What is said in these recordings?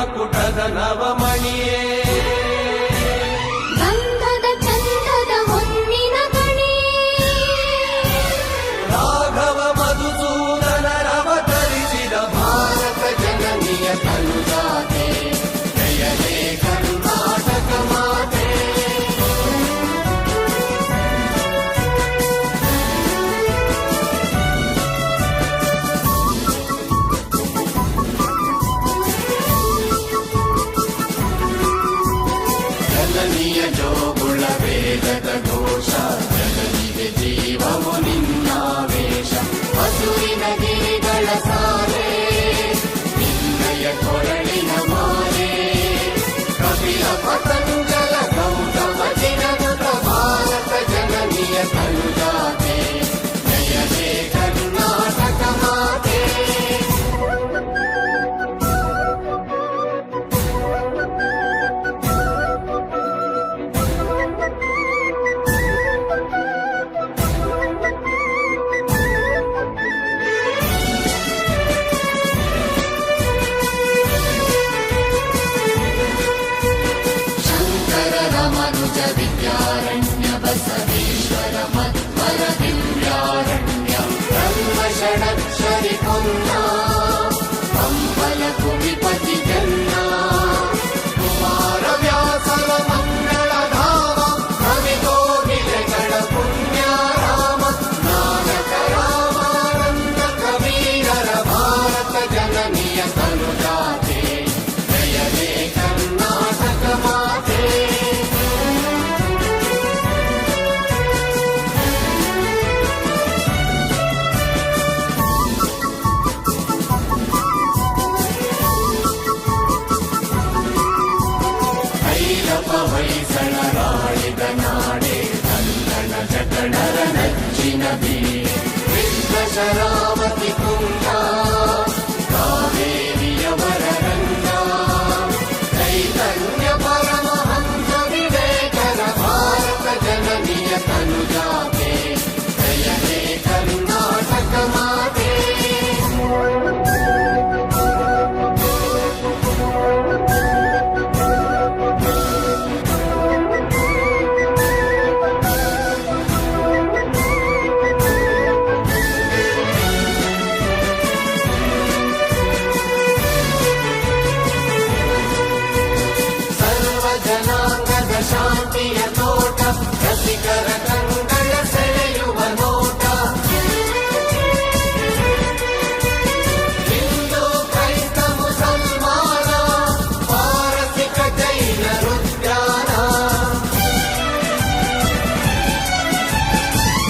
ಮಕುಟದ ನವಮಣಿಯೇ ಗಂಧದ ಚಂದದ ಹೊನ್ನಿನ ಗಣಿ ರಾಘವ ಮಧುಸೂದನ ರವತರಿಸಿದ ಭಾರತ ಜನನಿಯ ತನುಜಾತೆ ಜಯ ಹೇ ಕರ್ನಾಟಕ ಮಾತೆ ಜನನಿಯ ಜೋಗುಳ ವೇದದ ಘೋಷ ಜನನಿಗೆ ಜೀವವು ನಿನ್ನಾವೇಶ ಹಸುವಿನ ಗಿರಿಗಳ ಸಾಲೆ ನಿನ್ನಯ ಕೊರಳಿನ ಮಾಲೆ ಕಪಿಲ ಪತಂಜಲ ಗೌತಮ ಜಿನಗುತ ಭಾರತ ಜನನಿಯ ತನುಜಾತೆ ಜಯ ಹೇ ಕರ್ನಾಟಕ ಮಾತೆ ಮನುಜ ವಿದ್ಯಾರಣ್ಯ ಬಸವೇಶ್ವರ ಮಧ್ವರ ದಿವ್ಯಾರಣ್ಯ ಬ್ರಹ್ಮ ಷಡಕ್ಷರಿ ಪುಣ್ಯ ಕಂಬಲ ಕುಮಿಪತಿ ಜನ್ನ ಕುಮಾರ ವ್ಯಾಸರ ಮಂಗಳ ಧಾಮ ಕವಿಗೋಗಿಲೆಗಳ ಪುಣ್ಯ ರಾಮ ನಾನಕ ರಾಮಾನಂದ ಕಬೀರರ ಭಾರತ ಜನನಿಯ ತನುಜಾತೆ ಜಯ ಹೇ ಕರ್ನಾಟಕ ಮಾತೆ ಹೊಯ್ಸಳರಾಳಿದ ನಾಡೆ ಕನ್ನಡ ಜಗಣರ ನಚ್ಚಿನ ಬೀಡೆ ಕೃಷ್ಣ ಶರಾವತಿ ಕುಂಡ ಕಾವೇರಿಯವರ ರಂಗ ಚೈತನ್ಯ ಪರಮಹಂಸ ವಿವೇಕರ ಭಾರತ ಜನನಿಯ ತನುಜಾತೆ ಜಯ ಹೇ ಕರ್ನಾಟಕ ಮಾತೆ ಜನಾಂಗದ ಶಾಂತಿಯ ತೋಟ ರಸಿಕರ ಕಂಗಳ ಸೆಳೆಯುವ ನೋಟ ಹಿಂದೂ ಕ್ರೈಸ್ತ ಮುಸಲ್ಮಾನ ಪಾರಸಿಕ ಜೈನ ರುದ್ರಾನ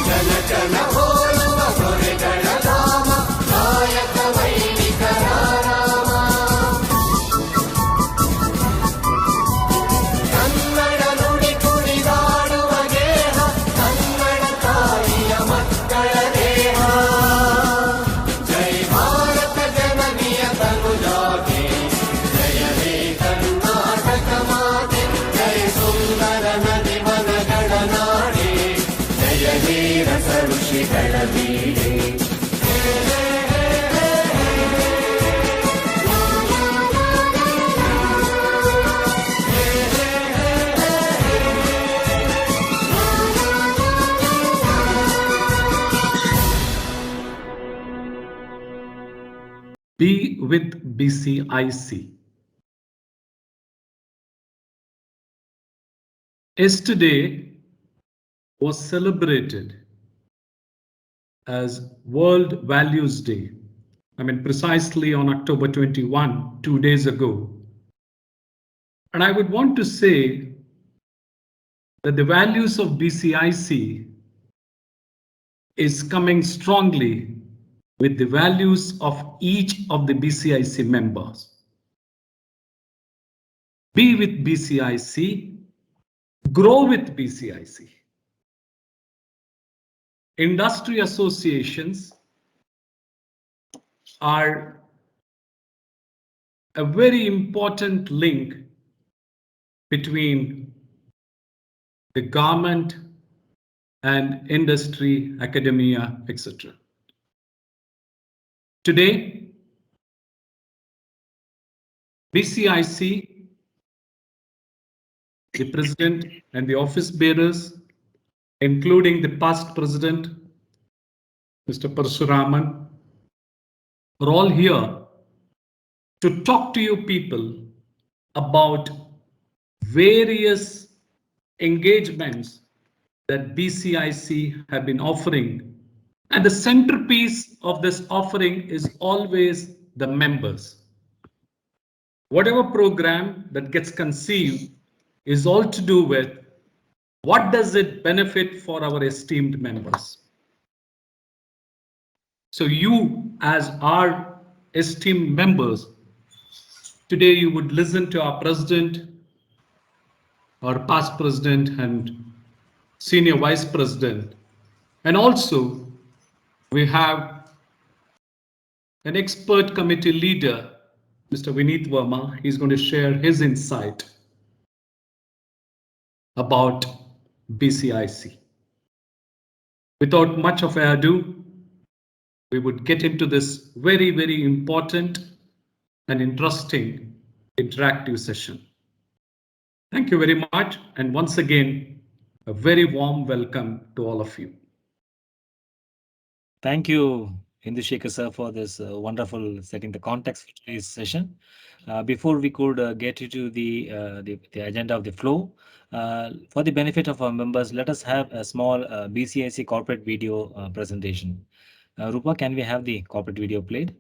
ಜನ ಜನ ಹೋಲುವ ದೊರೆಗಳ ಧಾಮ ನಾಯಕ ವೈಣಿಕರ ರಾಮ ಕನ್ನಡ ನುಡಿ ಕುಣಿದಾಡುವ ಗೇಹ ಕನ್ನಡ ತಾಯಿಯ ಮಕ್ಕಳ ದೇಹ ಜೈ ಭಾರತ ಜನನಿಯ ತನುಜಾತೆ ಜಯ ಹೇ ಕರ್ನಾಟಕ ಮಾತೆ ಜಯ ಸುಂದರ ನದಿ ವನಗಳ ನಾಡೆ ಜಯ ಹೇ ರಸ ಋಷಿಗಳ ಬೀಡೆ Be with BCIC. Yesterday was celebrated as World Values Day. Precisely on October 21, 2 days ago. And I would want to say that the values of BCIC is coming strongly with the values of each of the BCIC members. Be with BCIC, grow with BCIC. Industry associations are a very important link between the government and industry, academia, etc. Today, BCIC, the president and the office bearers, including the past president, Mr. Parshuraman, are all here to talk to you people about various engagements that BCIC have been offering. And the centerpiece of this offering is always the members. Whatever program that gets conceived is all to do with what does it benefit for our esteemed members. So you, as our esteemed members, today you would listen to our president, our past president and senior vice president. And also we have an expert committee leader, Mr. Vineet Verma. He's going to share his insight about BCIC. Without much of ado, we would get into this very, very important and interesting interactive session. Thank you very much. And once again, a very warm welcome to all of you. Thank you, Indushekar sir, for this wonderful setting the context for today's session. Before we could get into the agenda of the flow, for the benefit of our members, let us have a small BCIC corporate video presentation. Rupa, can we have the corporate video played?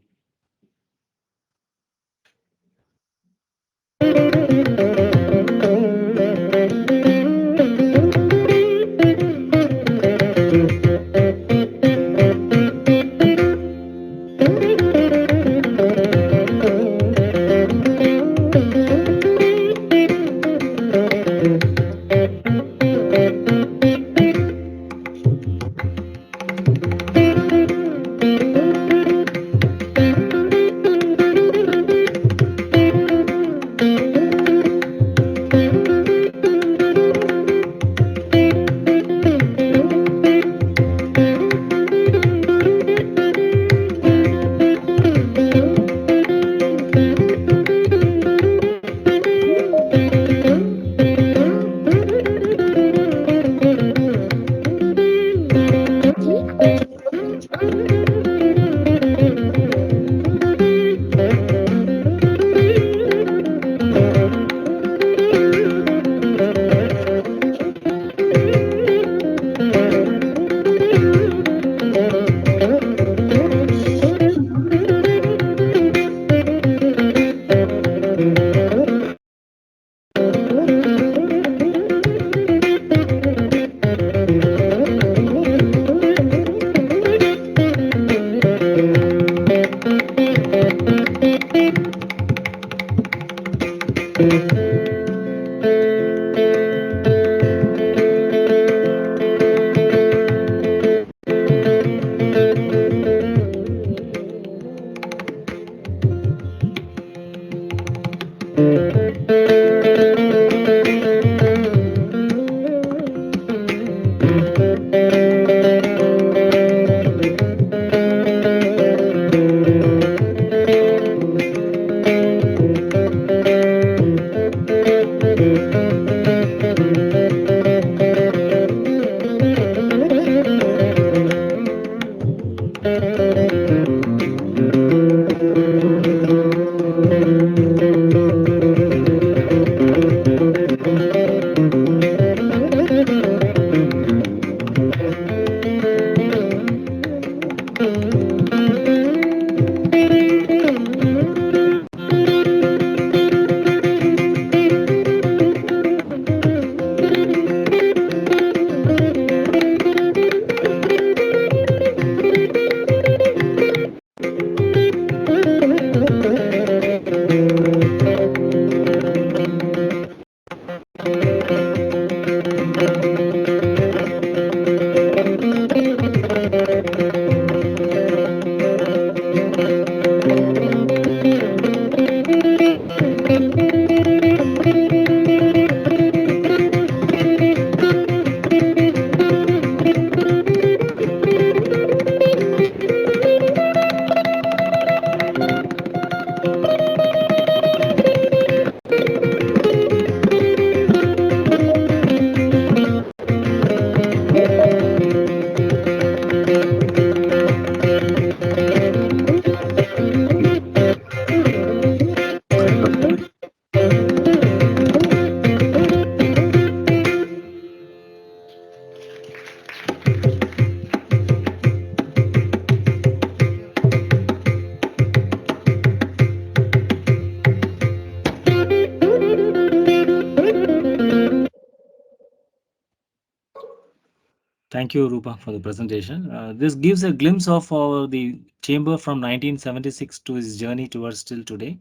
Thank you, Rupa, for the presentation. This gives a glimpse of the chamber from 1976 to its journey towards till today.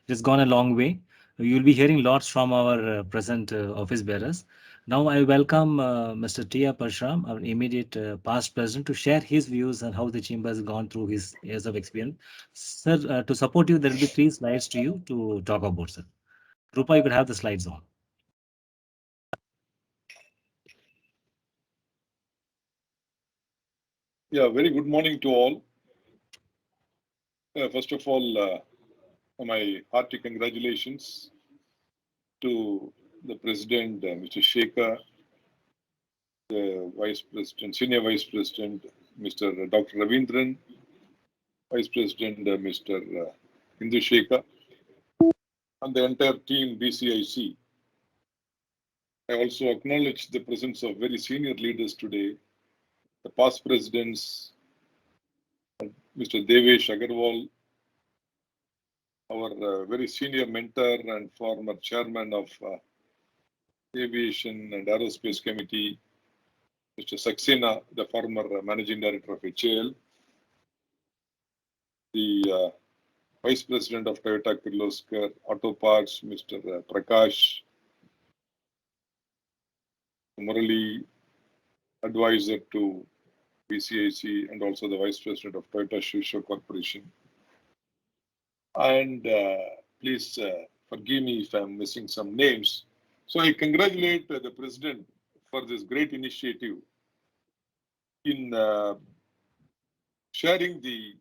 It has gone a long way. You'll be hearing lots from our present office bearers. Now I welcome Mr. Tia Parshram, our immediate past president, to share his views on how the chamber has gone through his years of experience. Sir, to support you, there will be 3 slides to you to talk about, sir. Rupa, you could have the slides on. Yeah, very good morning to all. First of all, my hearty congratulations to the President, Mr. Shekhar, the Vice President, Senior Vice President, Mr. Dr. Ravindran, Vice President, Mr. Hindu Shekhar, and the entire team BCIC. I also acknowledge the presence of very senior leaders today, the past presidents, Mr. Devesh Agarwal, our very senior mentor and former chairman of Aviation and Aerospace Committee, Mr. Saxena, the former managing director of HAL, the Vice President of Toyota Kirloskar Auto Parts, Mr. Prakash, Murali, advisor to BCIC, and also the Vice President of Toyota Shisho Corporation. And please forgive me if I'm missing some names. So I congratulate the President for this great initiative in sharing the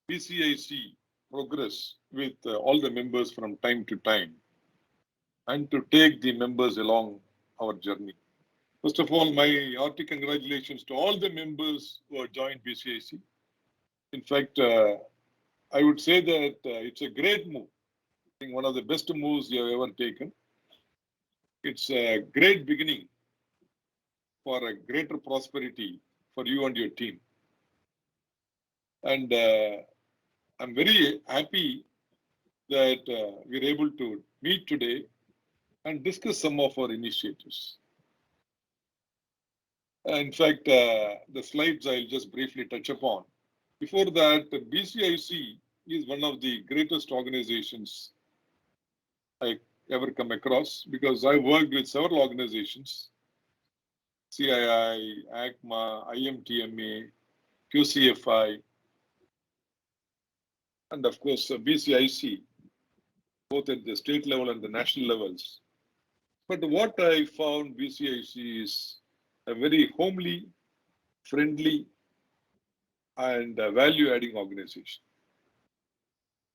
BCIC progress with all the members from time to time and to take the members along our journey. First of all, my hearty congratulations to all the members who have joined BCIC. In fact, I would say that it's a great move. I think one of the best moves you have ever taken. It's a great beginning for a greater prosperity for you and your team. And I'm very happy that we're able to meet today and discuss some of our initiatives. In fact, the slides I'll just briefly touch upon. Before that, BCIC is one of the greatest organizations I ever come across because I worked with several organizations, CII, ACMA, IMTMA, QCFI, and of course BCIC, both at the state level and the national levels. But what I found BCIC is a very homely, friendly, and value-adding organization,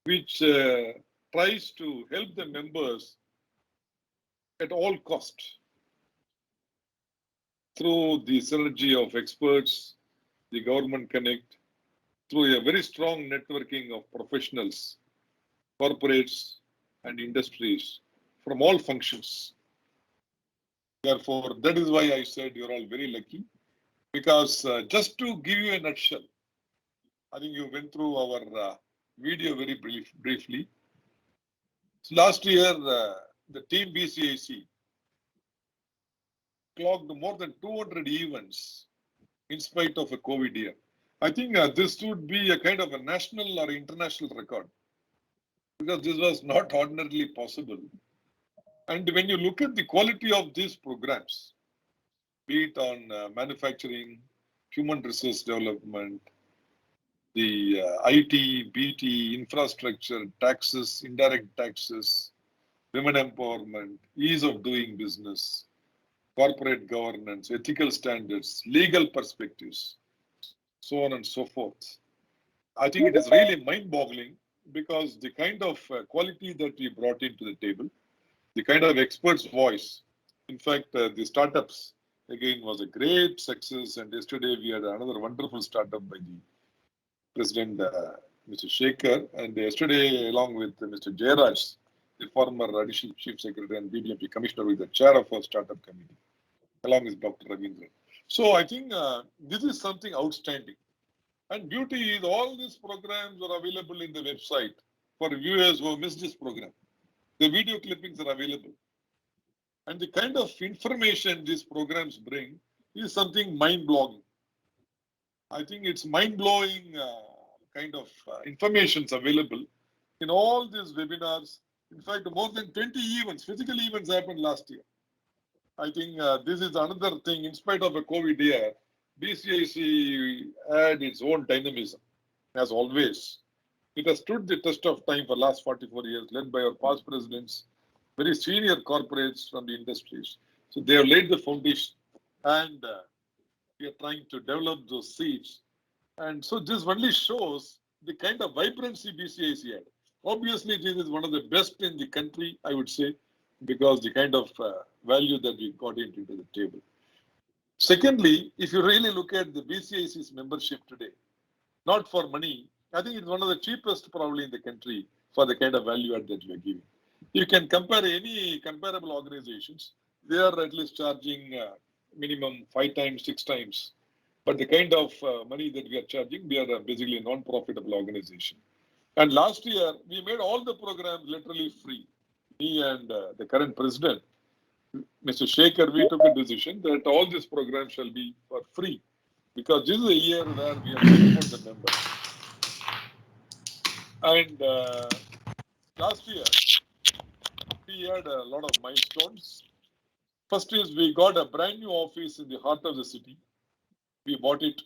which tries to help the members at all costs through the synergy of experts, the government connect, through a very strong networking of professionals, corporates, and industries from all functions. Therefore, that is why I said you're all very lucky, because just to give you a nutshell, I think you went through our video very briefly. So last year, the team BCIC clocked more than 200 events in spite of a COVID year. I think this would be a kind of a national or international record because this was not ordinarily possible. And when you look at the quality of these programs, be it on manufacturing, human resource development, the IT, BT, infrastructure, taxes, indirect taxes, women empowerment, ease of doing business, corporate governance, ethical standards, legal perspectives, so on and so forth. I think it is really mind-boggling because the kind of quality that we brought into the table, the kind of expert's voice. In fact, the startups, again, was a great success. And yesterday we had another wonderful startup by the President, Mr. Shekhar. And yesterday, along with Mr. Jairaj, the former Additional Chief Secretary and BBMP Commissioner, with the chair of our startup committee, along with Dr. Ravindran. So I think this is something outstanding. And beauty is all these programs are available in the website for viewers who missed this program. The video clippings are available. And the kind of information these programs bring is something mind-blowing. I think it's mind-blowing kind of information is available in all these webinars. In fact, more than 20 events, physical events happened last year. I think this is another thing. In spite of a COVID year, BCIC had its own dynamism, as always. It has stood the test of time for the last 44 years, led by our past presidents, very senior corporates from the industries. So they have laid the foundation, and we are trying to develop those seeds. And so this only shows the kind of vibrancy BCIC had. Obviously, this is one of the best in the country, I would say, because the kind of value that we got into the table. Secondly, if you really look at the BCIC's membership today, not for money, I think it's one of the cheapest probably in the country for the kind of value add that we are giving. You can compare any comparable organizations, they are at least charging minimum 5 times, 6 times. But the kind of money that we are charging, we are basically a non-profitable organization. And last year, we made all the programs literally free. Me and the current president, Mr. Shekhar, we took a decision that all these programs shall be for free, because this is a year where we have to support the members. And last year, we had a lot of milestones. First is we got a brand new office in the heart of the city. We bought it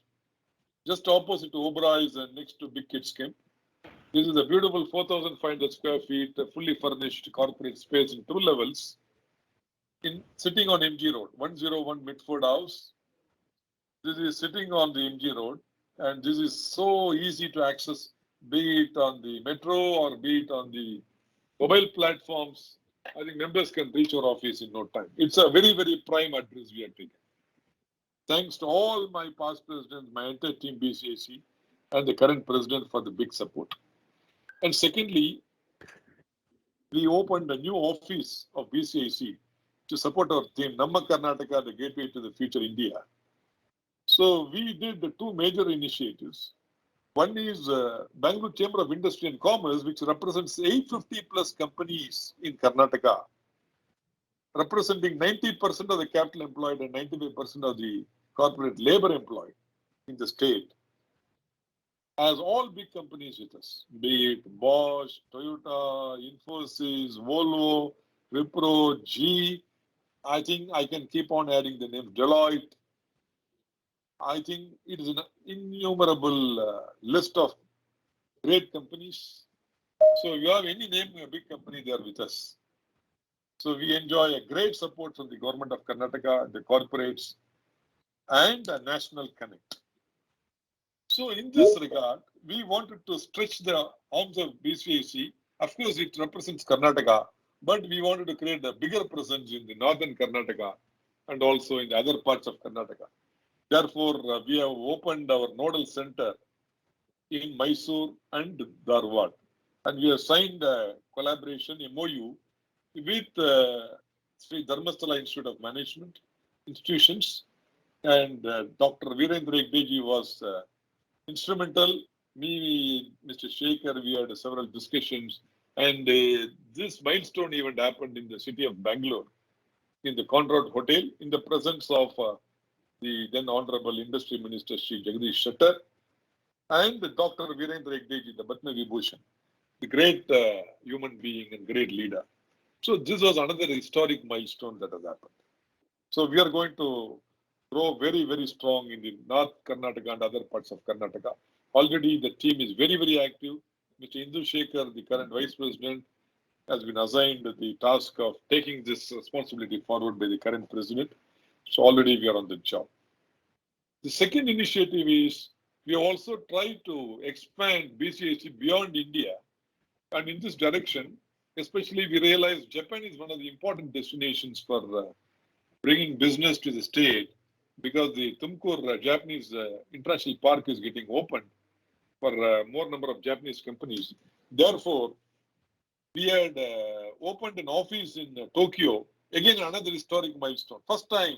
just opposite to Oberoi's and next to Big Kids Camp. This is a beautiful 4,500 square feet, fully furnished corporate space in 2 levels, sitting on MG Road, 101 Mitford House. This is sitting on the MG Road, and this is so easy to access, be it on the metro or be it on the mobile platforms. I think members can reach our office in no time. It's a very, very prime address we are taking. Thanks to all my past presidents, my entire team BCIC, and the current president for the big support. And secondly, we opened a new office of BCIC to support our theme, Namma Karnataka, the gateway to the future India. So we did the 2 major initiatives. One is Bangalore Chamber of Industry and Commerce, which represents 850 plus companies in Karnataka, representing 90% of the capital employed and 95% of the corporate labor employed in the state. As all big companies with us, be it Bosch, Toyota, Infosys, Volvo, Wipro, G, I think I can keep on adding the names, Deloitte. I think it is an innumerable list of great companies. So if you have any name, a big company, they are with us. So we enjoy a great support from the government of Karnataka, the corporates, and a national connect. So in this regard, we wanted to stretch the arms of BCIC. Of course, it represents Karnataka, but we wanted to create a bigger presence in the northern Karnataka and also in the other parts of Karnataka. Therefore, we have opened our nodal center in Mysore and Dharwad. And we have signed a collaboration MOU with Sri Dharmasthala Institute of Management institutions. And Dr. Virendra Hegdeji was instrumental. Me, Mr. Shekhar, we had several discussions. And this milestone event happened in the city of Bangalore, in the Conrad Hotel, in the presence of the then Honorable Industry Minister Sri Jagdish Shettar and Dr. Virendra Hegdeji, the Padma Vibhushan, the great human being and great leader. So this was another historic milestone that has happened. So we are going to grow very, very strong in the North Karnataka and other parts of Karnataka. Already the team is very, very active. Mr. Indu Shekhar, the current Vice President, has been assigned the task of taking this responsibility forward by the current President. So already we are on the job. The second initiative is we also try to expand BCIC beyond India. And in this direction, especially we realize Japan is one of the important destinations for bringing business to the state, because the Tumkur Japanese International Park is getting opened for more number of Japanese companies. Therefore, we had opened an office in Tokyo. Again, another historic milestone. First time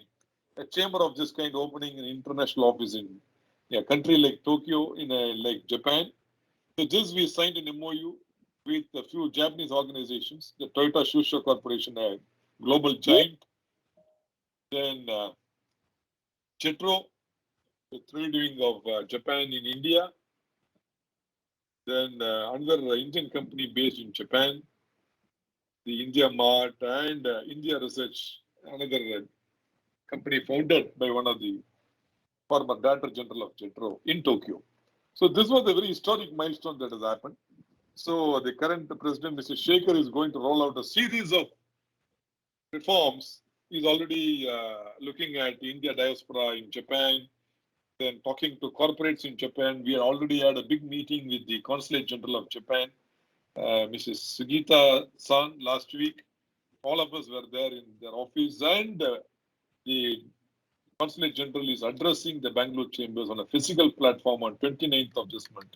a chamber of this kind opening an international office in a country like Tokyo, like Japan. So this we signed an MOU with a few Japanese organizations, the Toyota Shusho Corporation, a global giant, Then Chetro, the trade wing of Japan in India. Then another Indian company based in Japan, the India Mart and India Research, another company founded by one of the former Director General of Jetro in Tokyo. So this was a very historic milestone that has happened. So the current president, Mr. Shekhar, is going to roll out a series of reforms. He's already looking at India diaspora in Japan, then talking to corporates in Japan. We already had a big meeting with the Consulate General of Japan, Mrs. Sugita-san, last week. All of us were there in their office, and the Consulate General is addressing the Bangalore chambers on a physical platform on 29th of this month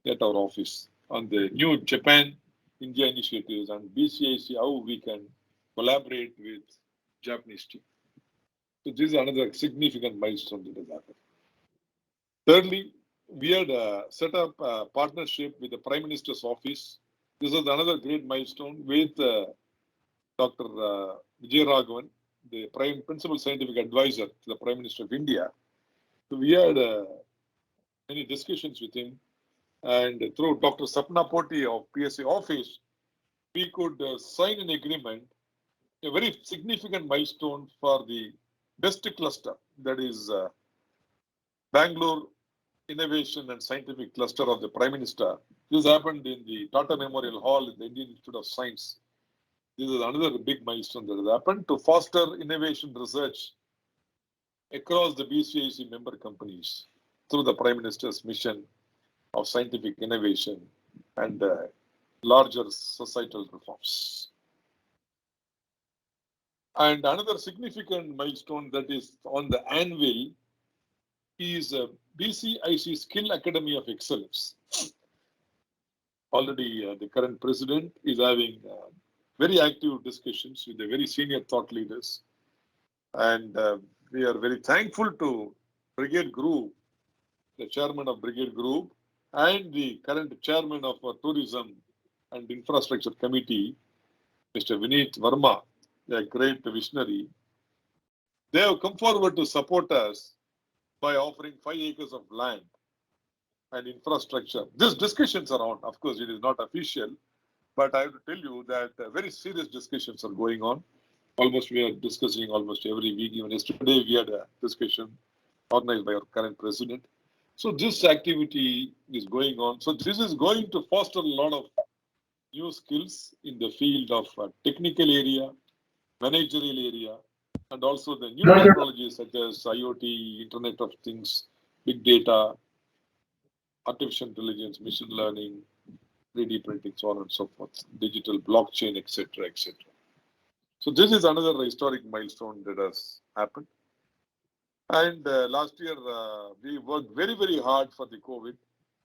at our office on the new Japan-India initiatives and BCIC, how we can collaborate with Japanese team. So this is another significant milestone that has happened. Thirdly, we had set up a partnership with the Prime Minister's office. This was another great milestone with Dr. Vijay Raghavan, the Principal Scientific Advisor to the Prime Minister of India. So we had many discussions with him, and through Dr. Sapna Poti of PSA office, we could sign an agreement, a very significant milestone for the best cluster, that is Bangalore Innovation and Scientific Cluster of the Prime Minister. This happened in the Tata Memorial Hall in the Indian Institute of Science. This is another big milestone that has happened to foster innovation research across the BCIC member companies through the Prime Minister's mission of scientific innovation and larger societal reforms. And another significant milestone that is on the anvil is BCIC Skill Academy of Excellence. Already the current president is having very active discussions with the very senior thought leaders. And we are very thankful to Brigade Group, the chairman of Brigade Group, and the current chairman of our Tourism and Infrastructure Committee, Mr. Vineet Verma, a great visionary. They have come forward to support us by offering 5 acres of land and infrastructure. These discussions are on. Of course, it is not official, but I have to tell you that very serious discussions are going on. Almost we are discussing almost every week. Even yesterday we had a discussion organized by our current president. So this activity is going on. So this is going to foster a lot of new skills in the field of technical area, managerial area, and also the new technologies such as IoT, Internet of Things, big data, artificial intelligence, machine learning, 3D printing, so on and so forth, digital blockchain, etc., etc. So this is another historic milestone that has happened. And last year, we worked very, very hard for the COVID.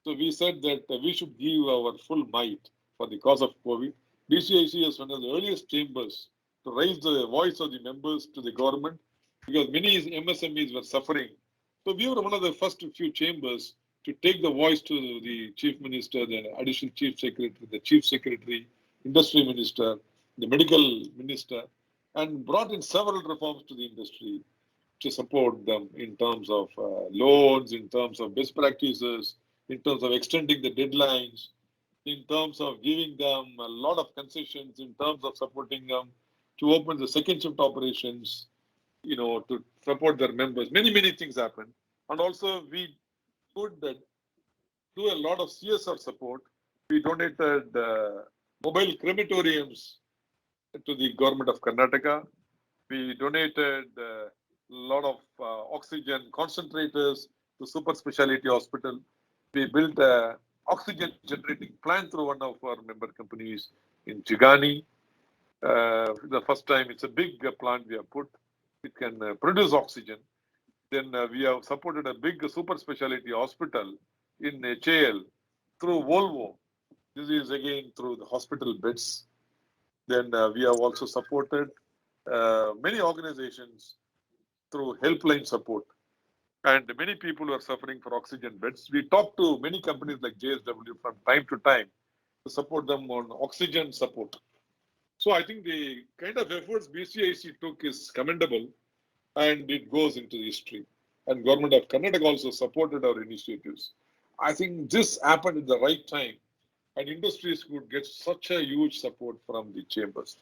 So we said that we should give our full might for the cause of COVID. BCIC is one of the earliest chambers to raise the voice of the members to the government because many MSMEs were suffering. So we were one of the first few chambers to take the voice to the Chief Minister, the Additional Chief Secretary, the Chief Secretary, Industry Minister, the Medical Minister, and brought in several reforms to the industry to support them in terms of loans, in terms of best practices, in terms of extending the deadlines, in terms of giving them a lot of concessions, in terms of supporting them to open the second shift operations, to support their members. Many, many things happened. And also we could do a lot of CSR support. We donated mobile crematoriums to the government of Karnataka. We donated a lot of oxygen concentrators to super specialty hospital. We built a oxygen generating plant through one of our member companies in Chigani. The first time, it's a big plant we have put. It can produce oxygen. Then we have supported a big super specialty hospital in HAL through Volvo. This is again through the hospital beds. Then we have also supported many organizations through helpline support. And many people who are suffering for oxygen beds. We talk to many companies like JSW from time to time to support them on oxygen support. So I think the kind of efforts BCIC took is commendable. and it goes into history. And government of Karnataka also supported our initiatives. I think this happened at the right time, and industries could get such a huge support from the chambers.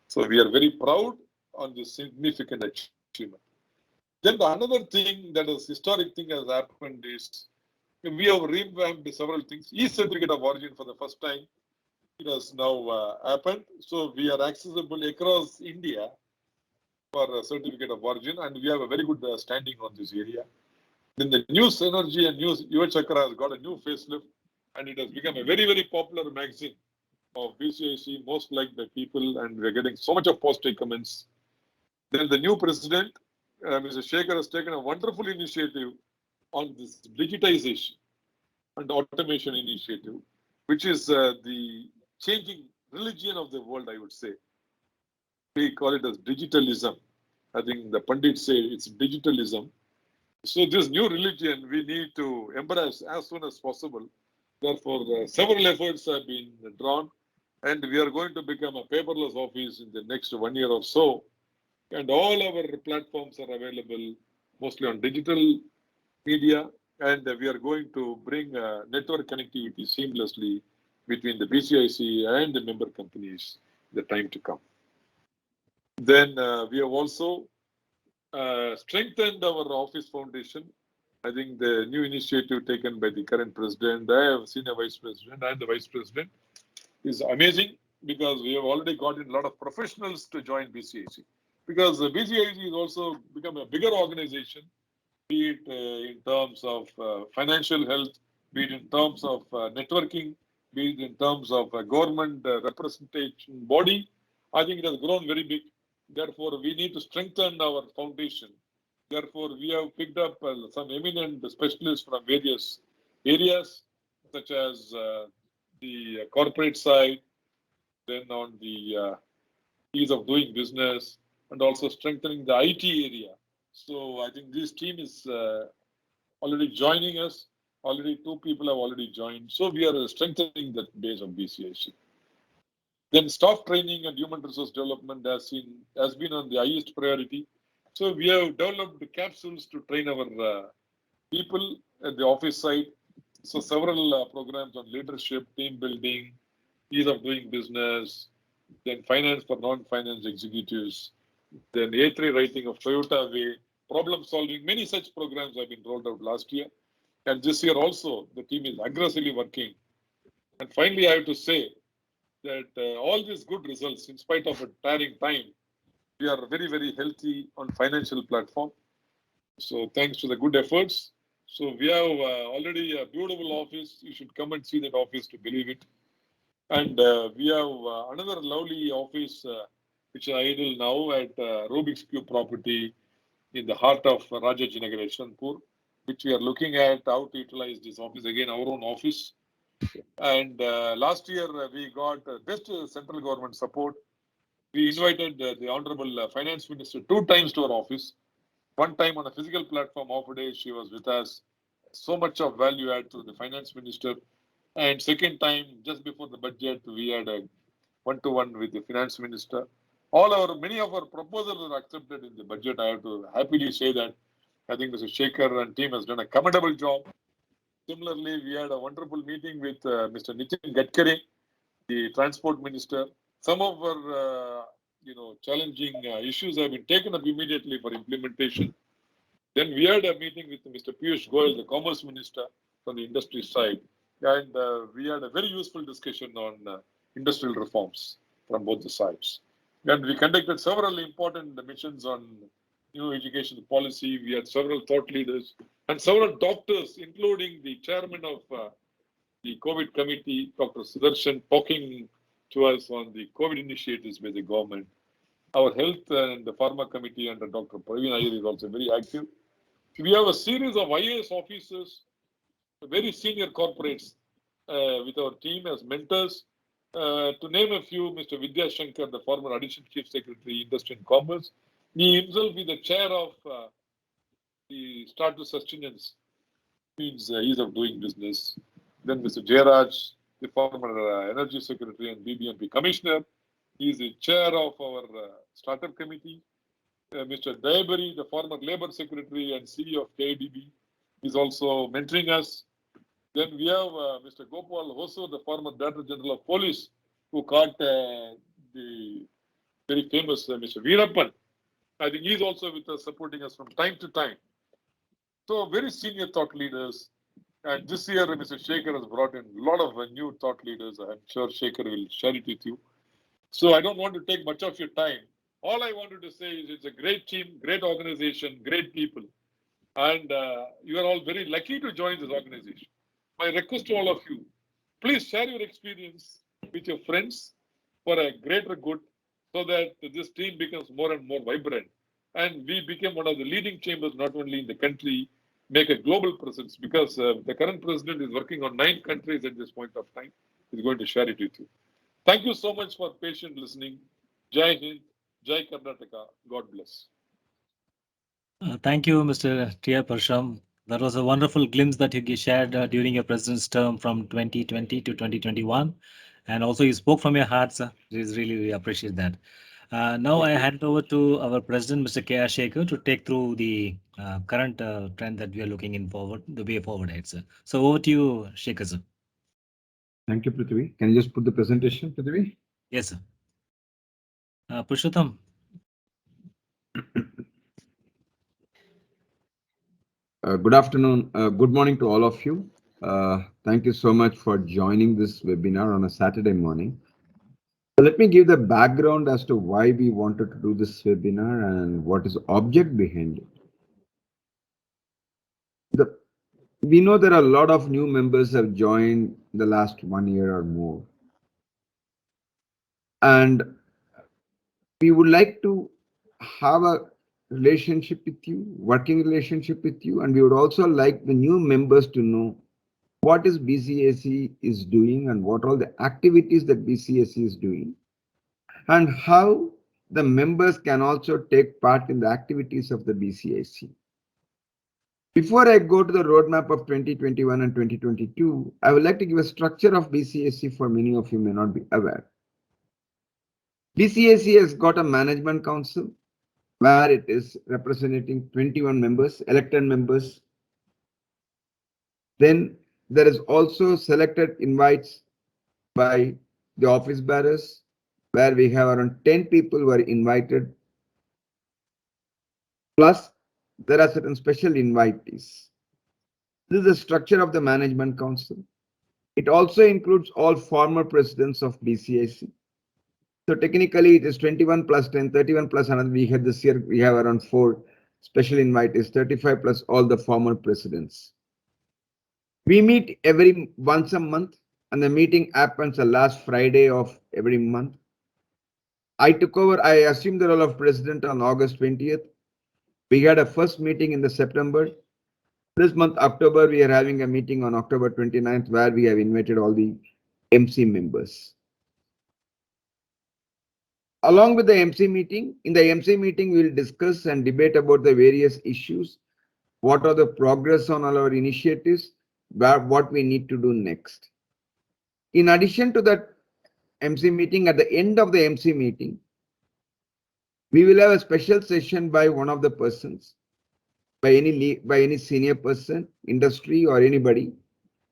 So we are very proud on this significant achievement. Then the another thing that is historic thing has happened is we have revamped several things. E-certificate of origin for the first time, it has now happened. So we are accessible across India for a certificate of origin, and we have a very good standing on this area. Then the News Energy and News Yuva Chakra has got a new facelift, and it has become a very, very popular magazine of BCIC, most liked by people, and we're getting so much of positive comments. Then the new president, Mr. Shekhar, has taken a wonderful initiative on this digitization and automation initiative, which is the changing religion of the world, I would say. We call it as digitalism. I think the Pandits say it's digitalism. So this new religion we need to embrace as soon as possible. Therefore, several efforts have been drawn, and we are going to become a paperless office in the next 1 year or so. And all our platforms are available mostly on digital media, and we are going to bring network connectivity seamlessly between the BCIC and the member companies in the time to come. Then we have also strengthened our office foundation. I think the new initiative taken by the current president, I have seen a vice president and the vice president, is amazing because we have already gotten a lot of professionals to join BCIC. Because BCIC is also become a bigger organization, be it in terms of financial health, be it in terms of networking, be it in terms of government representation body. I think it has grown very big. Therefore, we need to strengthen our foundation. Therefore, we have picked up some eminent specialists from various areas, such as the corporate side, then on the ease of doing business, and also strengthening the IT area. So I think this team is already joining us. Already 2 people have already joined. So we are strengthening the base of BCIC. Then staff training and human resource development has been on the highest priority. So we have developed the capsules to train our people at the office side. So several programs on leadership, team building, ease of doing business, then finance for non-finance executives, then A3 writing of Toyota Way, problem solving. Many such programs have been rolled out last year. And this year also, the team is aggressively working. And finally, I have to say that all these good results, in spite of a tiring time, we are very, very healthy on financial platform. So thanks to the good efforts. So we have already a beautiful office. You should come and see that office to believe it. And we have another lovely office, which is idle now at Rubik's Cube property in the heart of Rajajinagar, Yeshwanthpur, which we are looking at how to utilize this office, again, our own office. And last year, we got best central government support. We invited the Honorable Finance Minister 2 times to our office. One time on a physical platform, half a day, she was with us. So much of value add to the Finance Minister. And second time, just before the budget, we had a 1-to-1 with the Finance Minister. Many of our proposals are accepted in the budget. I have to happily say that I think Mr. Shekhar and team has done a commendable job. Similarly, we had a wonderful meeting with Mr. Nitin Gadkari, the Transport Minister. Some of our challenging issues have been taken up immediately for implementation. Then we had a meeting with Mr. Piyush Goyal, the Commerce Minister from the industry side. And we had a very useful discussion on industrial reforms from both the sides. And we conducted several important missions on new education policy. We had several thought leaders and several doctors, including the chairman of the COVID committee, Dr. Sudarshan, talking to us on the COVID initiatives by the government. Our health and the pharma committee under Dr. Praveen Iyer is also very active. We have a series of IAS officers, very senior corporates with our team as mentors. To name a few, Mr. Vidya Shankar, the former Additional Chief Secretary, Industry and Commerce. He himself is the chair of the Start to Sustenance, means ease of doing business. Then Mr. Jairaj, the former Energy Secretary and BBMP Commissioner. He is the chair of our Startup Committee. Mr. Dayabari, the former Labour Secretary and CEO of KDB, is also mentoring us. Then we have Mr. Gopal Hosu, the former Director General of Police, who caught the very famous Mr. Veerappan. I think he's also with us, supporting us from time to time. So very senior thought leaders. And this year, Mr. Shekhar has brought in a lot of new thought leaders. I'm sure Shekhar will share it with you. So I don't want to take much of your time. All I wanted to say is it's a great team, great organization, great people. And you are all very lucky to join this organization. My request to all of you, please share your experience with your friends for a greater good so that this team becomes more and more vibrant. And we become one of the leading chambers, not only in the country, make a global presence, because the current president is working on 9 countries at this point of time. He's going to share it with you. Thank you so much for patient listening. Jai Hind, Jai Karnataka. God bless. Thank you, Mr. T.R. Parsham. That was a wonderful glimpse that you shared during your president's term from 2020 to 2021. And also you spoke from your heart, sir. We appreciate that. Now I hand over to our president, Mr. K.R. Shekhar, to take through the current trend that we are looking in forward, the way forward ahead, sir. So over to you, Shekhar, sir. Thank you, Prithvi. Can you just put the presentation, Prithvi? Yes, sir. Purushottam. Good afternoon. Good morning to all of you. Thank you so much for joining this webinar on a Saturday morning. So let me give the background as to why we wanted to do this webinar and what is the object behind it. We know there are a lot of new members have joined the last 1 year or more. And we would like to have a relationship with you, working relationship with you, and we would also like the new members to know what is BCIC is doing and what all the activities that BCIC is doing, and how the members can also take part in the activities of the BCIC. Before I go to the roadmap of 2021 and 2022, I would like to give a structure of BCIC for many of you may not be aware. BCIC has got a management council where it is representing 21 members, elected members. Then there is also selected invites by the office bearers, where we have around 10 people who are invited. Plus, there are certain special invitees. This is the structure of the management council. It also includes all former presidents of BCIC. So technically it is 21 plus 10, 31 plus another. We had this year, we have around 4 special invitees, 35 plus all the former presidents. We meet once a month, and the meeting happens the last Friday of every month. I took over, I assumed the role of president on August 20th. We had a first meeting in the September. This month, October, we are having a meeting on October 29th, where we have invited all the MC members. Along with the MC meeting, in the MC meeting, we will discuss and debate about the various issues. What are the progress on all our initiatives, what we need to do next. In addition to that MC meeting, at the end of the MC meeting, we will have a special session by one of the persons, by any senior person, industry or anybody,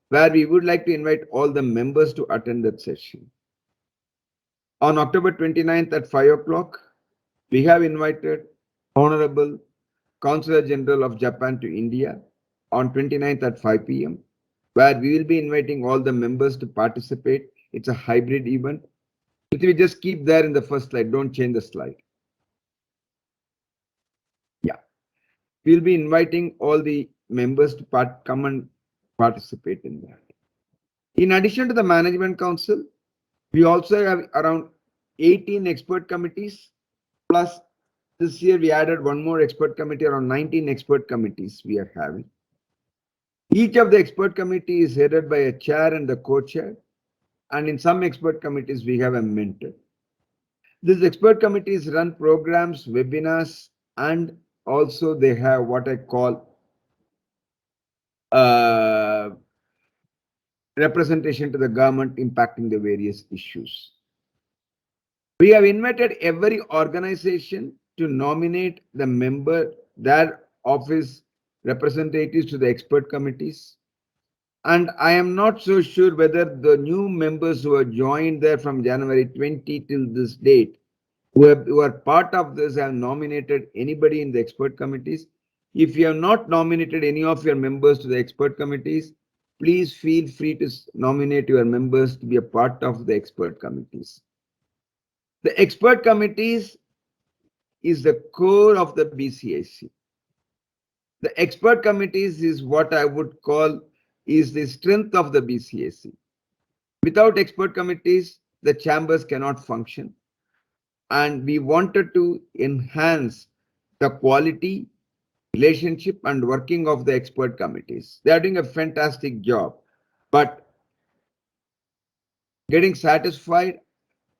where we would like to invite all the members to attend that session. On October 29th at 5 o'clock, we have invited Honorable Consular General of Japan to India on 29th at 5 p.m., where we will be inviting all the members to participate. It's a hybrid event. If we just keep there in the first slide, don't change the slide. Yeah, we'll be inviting all the members to come and participate in that. In addition to the Management Council, we also have around 18 expert committees, plus this year we added one more expert committee, around 19 expert committees we are having. Each of the expert committee is headed by a chair and the co-chair, and in some expert committees we have a mentor. These expert committees run programs, webinars, and also they have what I call representation to the government impacting the various issues. We have invited every organization to nominate the member, their office representatives to the expert committees. And I am not so sure whether the new members who have joined there from January 20 till this date, who are part of this, have nominated anybody in the expert committees. If you have not nominated any of your members to the expert committees, please feel free to nominate your members to be a part of the expert committees. The expert committees is the core of the BCIC. The expert committees is what I would call is the strength of the BCIC. Without expert committees, the chambers cannot function. And we wanted to enhance the quality, relationship, and working of the expert committees. They are doing a fantastic job, but getting satisfied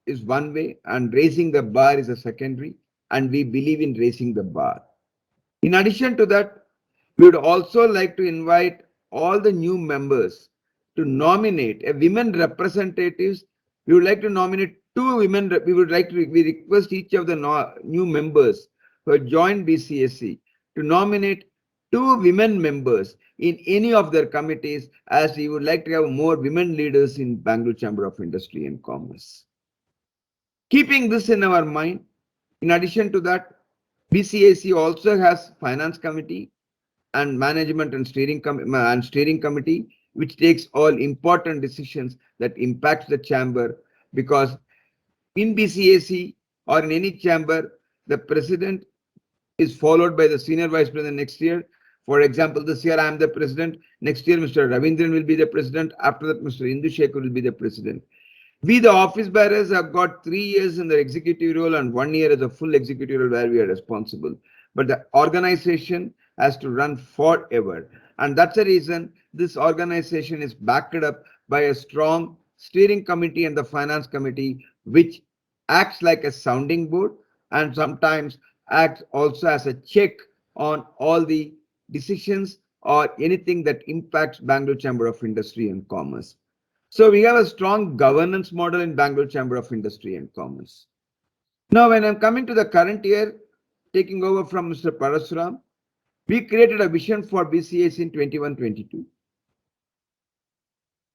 is one way, and raising the bar is a secondary, and we believe in raising the bar. In addition to that, we would also like to invite all the new members to nominate a women representatives. We would like to nominate 2 women. We request each of the new members who have joined BCSC to nominate 2 women members in any of their committees, as we would like to have more women leaders in Bangalore Chamber of Industry and Commerce. Keeping this in our mind, in addition to that, BCAC also has finance committee and management and steering committee, which takes all important decisions that impact the chamber, because in BCAC or in any chamber, the president is followed by the senior vice president next year. For example, this year I am the president. Next year, Mr. Ravindran will be the president. After that, Mr. Indu Shekhar will be the president. We, the office bearers, have got 3 years in the executive role and 1 year as a full executive role where we are responsible. But the organization has to run forever. And that's the reason this organization is backed up by a strong steering committee and the finance committee, which acts like a sounding board and sometimes acts also as a check on all the decisions or anything that impacts Bangalore Chamber of Industry and Commerce. So we have a strong governance model in Bangalore Chamber of Industry and Commerce. Now, when I'm coming to the current year, taking over from Mr. Parasuram, we created a vision for BCAC in 21-22.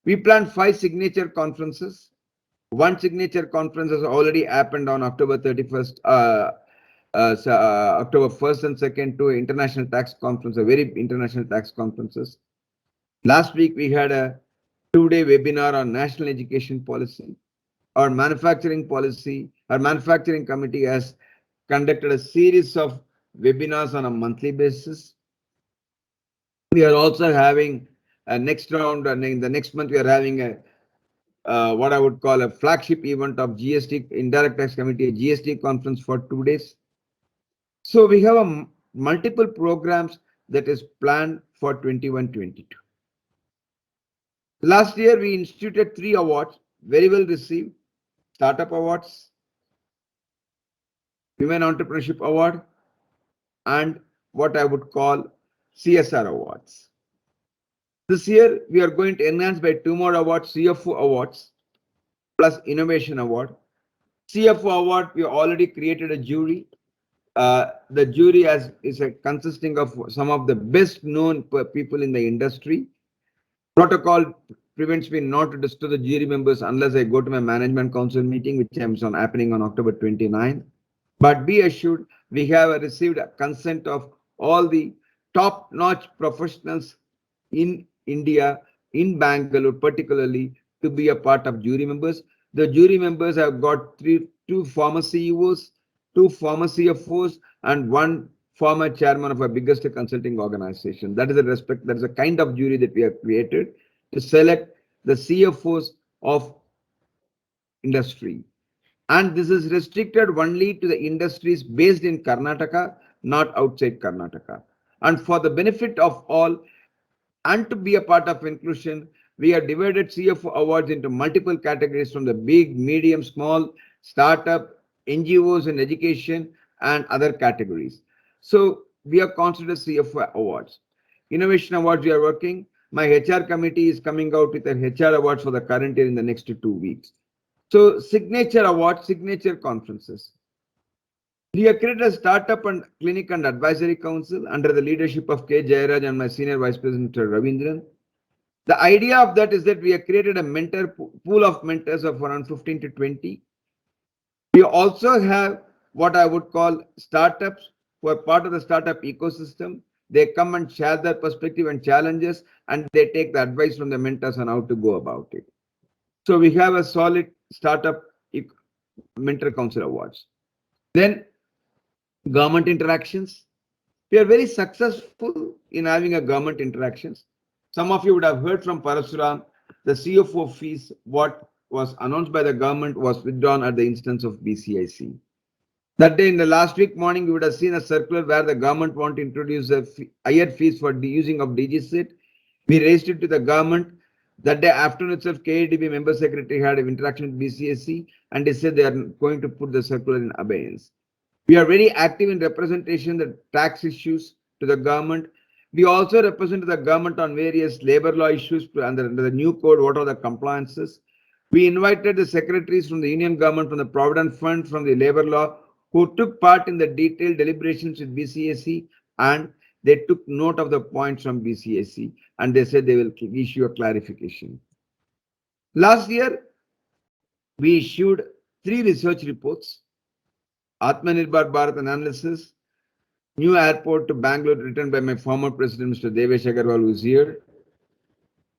We planned 5 signature conferences. 1 signature conference has already happened on October 31st, October 1st and 2nd, to international tax conference, a very international tax conferences. Last week, we had a 2-day webinar on national education policy. Our manufacturing policy, our manufacturing committee has conducted a series of webinars on a monthly basis. We are also having a next round, and in the next month we are having a what I would call a flagship event of GST Indirect Tax Committee, a GST conference for 2 days. So we have a multiple programs that is planned for 21-22. Last year, we instituted 3 awards, very well received: Startup Awards, Women Entrepreneurship Award, and what I would call CSR Awards. This year, we are going to enhance by 2 more awards: CFO Awards plus Innovation Award. CFO Award, we already created a jury. The jury is consisting of some of the best known people in the industry. Protocol prevents me not to discuss the jury members unless I go to my management council meeting, which is happening on October 29th. But be assured, we have received consent of all the top-notch professionals in India, in Bangalore particularly, to be a part of jury members. The jury members have got 2 former CEOs, 2 former CFOs, and 1 former chairman of a biggest consulting organization. That is a kind of jury that we have created to select the CFOs of industry. And this is restricted only to the industries based in Karnataka, not outside Karnataka. And for the benefit of all, and to be a part of inclusion, we have divided CFO awards into multiple categories, from the big, medium, small, startup, NGOs and education, and other categories. So we have considered CFO awards. Innovation awards, we are working. My HR committee is coming out with an HR awards for the current year in the next 2 weeks. So signature awards, signature conferences. We have created a startup and clinic and advisory council under the leadership of K. Jayaraj and my senior vice president, Mr. Ravindran. The idea of that is that we have created a mentor pool of mentors of around 15 to 20. We also have what I would call startups who are part of the startup ecosystem. They come and share their perspective and challenges, and they take the advice from the mentors on how to go about it. So we have a solid startup mentor council awards. Then government interactions. We are very successful in having a government interactions. Some of you would have heard from Parasuram, the CFO fees, what was announced by the government was withdrawn at the instance of BCIC. That day in the last week morning, we would have seen a circular where the government want to introduce a higher fees for the using of DGCIT. We raised it to the government. That day afternoon itself, KADB member secretary had an interaction with BCSC and they said they are going to put the circular in abeyance. We are very active in representation the tax issues to the government. We also represent the government on various labor law issues under the new code. What are the compliances? We invited the secretaries from the Union government, from the Provident Fund, from the labor law, who took part in the detailed deliberations with BCSC, and they took note of the points from BCSC and they said they will issue a clarification. Last year, we issued 3 research reports. Atmanirbhar Bharat Analysis, New Airport to Bangalore, written by my former president, Mr. Devesh Agarwal, who is here,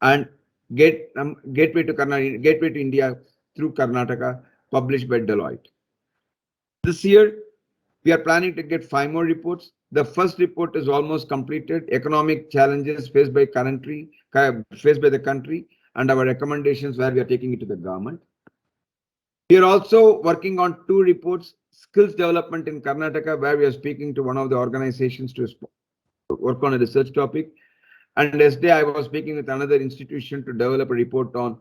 and Gateway to India through Karnataka, published by Deloitte. This year, we are planning to get 5 more reports. The first report is almost completed, economic challenges faced by the country, and our recommendations where we are taking it to the government. We are also working on 2 reports, skills development in Karnataka, where we are speaking to one of the organizations to work on a research topic. And yesterday I was speaking with another institution to develop a report on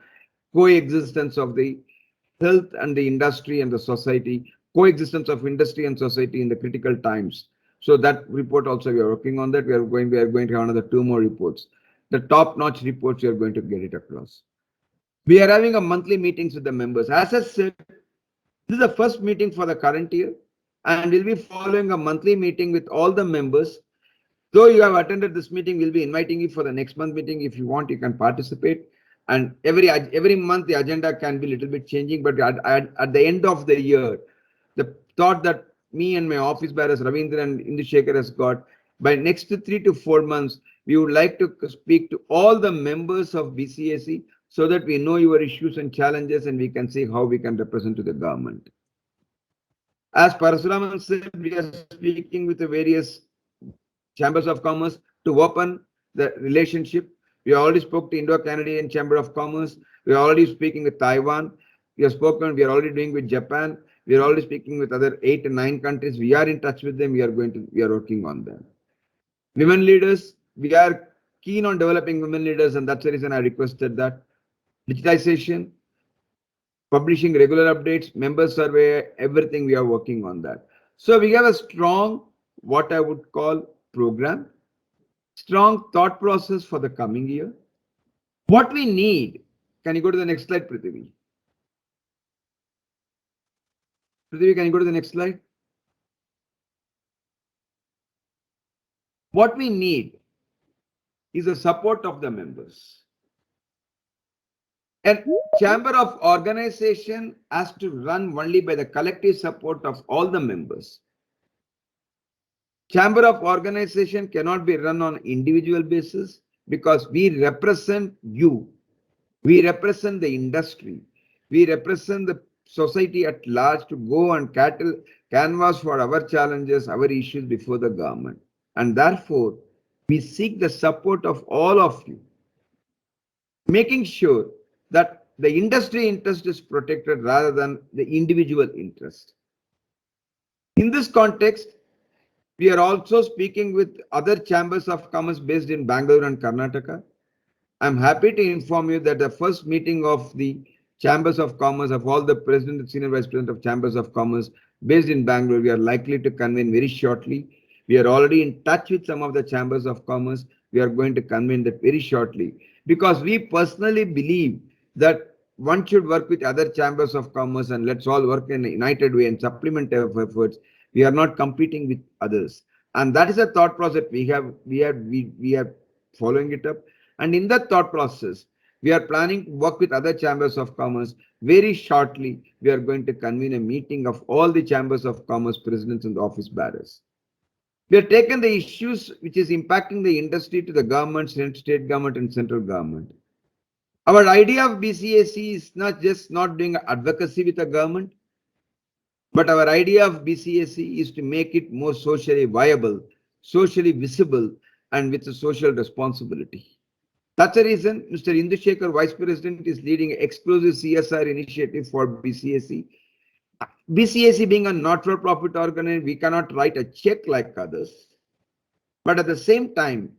coexistence of the health and the industry and the society, coexistence of industry and society in the critical times. So that report also we are working on that. We are going to have another 2 more reports. The top-notch reports we are going to get it across. We are having a monthly meetings with the members. As I said, this is the first meeting for the current year, and we'll be following a monthly meeting with all the members. Though you have attended this meeting, we'll be inviting you for the next month meeting. If you want, you can participate. And every month the agenda can be a little bit changing, but at the end of the year, the thought that me and my office bearers, Ravindra and Indushekar, has got, by next 3 to 4 months, we would like to speak to all the members of BCAC so that we know your issues and challenges and we can see how we can represent to the government. As Parasuraman said, we are speaking with the various chambers of commerce to open the relationship. We already spoke to Indo-Canadian Chamber of Commerce. We are already speaking with Taiwan. We are already doing with Japan. We are already speaking with other 8 to 9 countries. We are in touch with them. We are working on them. Women leaders, we are keen on developing women leaders, and that's the reason I requested that. Digitization, publishing regular updates, member survey, everything we are working on that. So we have a strong, what I would call, program, strong thought process for the coming year. What we need, can you go to the next slide, Prithvi? Prithvi, can you go to the next slide? What we need is the support of the members. And chamber of organization has to run only by the collective support of all the members. Chamber of organization cannot be run on individual basis because we represent you. We represent the industry. We represent the society at large to go and canvas for our challenges, our issues before the government. And therefore, we seek the support of all of you, making sure that the industry interest is protected rather than the individual interest. In this context, we are also speaking with other chambers of commerce based in Bangalore and Karnataka. I'm happy to inform you that the first meeting of the chambers of commerce of all the president and senior vice president of chambers of commerce based in Bangalore, we are likely to convene very shortly. We are already in touch with some of the chambers of commerce. We are going to convene that very shortly because we personally believe that one should work with other chambers of commerce and let's all work in a united way and supplement our efforts. We are not competing with others. And that is a thought process we are following it up. And in that thought process, we are planning to work with other chambers of commerce. Very shortly, we are going to convene a meeting of all the chambers of commerce presidents and office bearers. We have taken the issues which is impacting the industry to the government, state government and central government. Our idea of BCIC is not just not doing advocacy with the government, but our idea of BCIC is to make it more socially viable, socially visible, and with a social responsibility. That's the reason Mr. Indu Shekhar, Vice President, is leading an exclusive CSR initiative for BCIC. BCIC being a not-for-profit organization, we cannot write a check like others. But at the same time,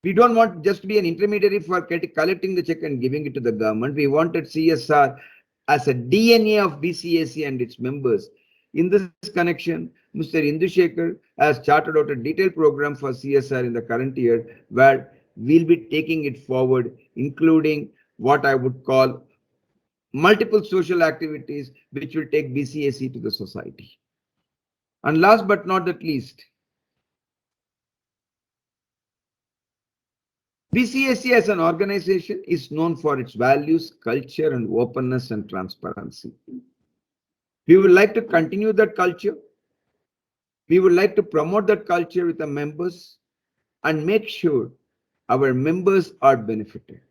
we don't want just to be an intermediary for collecting the check and giving it to the government. We wanted CSR as a DNA of BCIC and its members. In this connection, Mr. Indu Shekhar has charted out a detailed program for CSR in the current year, where we'll be taking it forward, including what I would call multiple social activities which will take BCIC to the society. And last but not the least, BCIC as an organization is known for its values, culture, and openness and transparency. We would like to continue that culture. We would like to promote that culture with the members and make sure our members are benefited.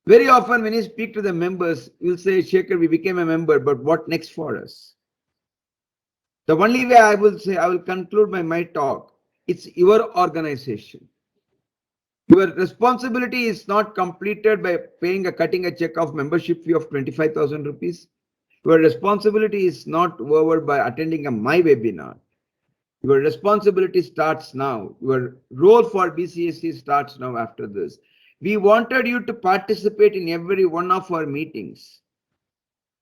Very often when you speak to the members, you'll say, Shekhar, we became a member, but what next for us? The only way I will say, I will conclude my talk, it's your organization. Your responsibility is not completed by cutting a check of membership fee of 25,000 rupees. Your responsibility is not over by attending my webinar. Your responsibility starts now. Your role for BCIC starts now after this. We wanted you to participate in every one of our meetings.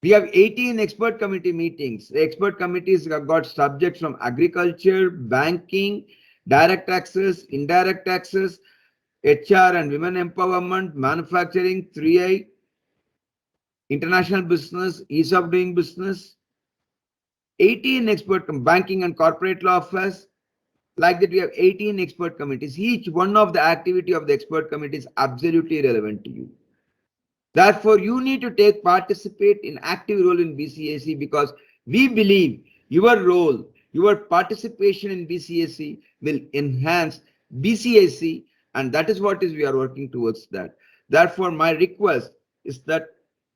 We have 18 expert committee meetings. The expert committees have got subjects from agriculture, banking, direct taxes, indirect taxes, HR and women empowerment, manufacturing, 3I, international business, ease of doing business. 18 expert banking and corporate law affairs. Like that, we have 18 expert committees. Each one of the activity of the expert committee is absolutely relevant to you. Therefore, you need to participate in active role in BCIC, because we believe your role, your participation in BCIC will enhance BCIC, and that is what we are working towards that. Therefore, my request is that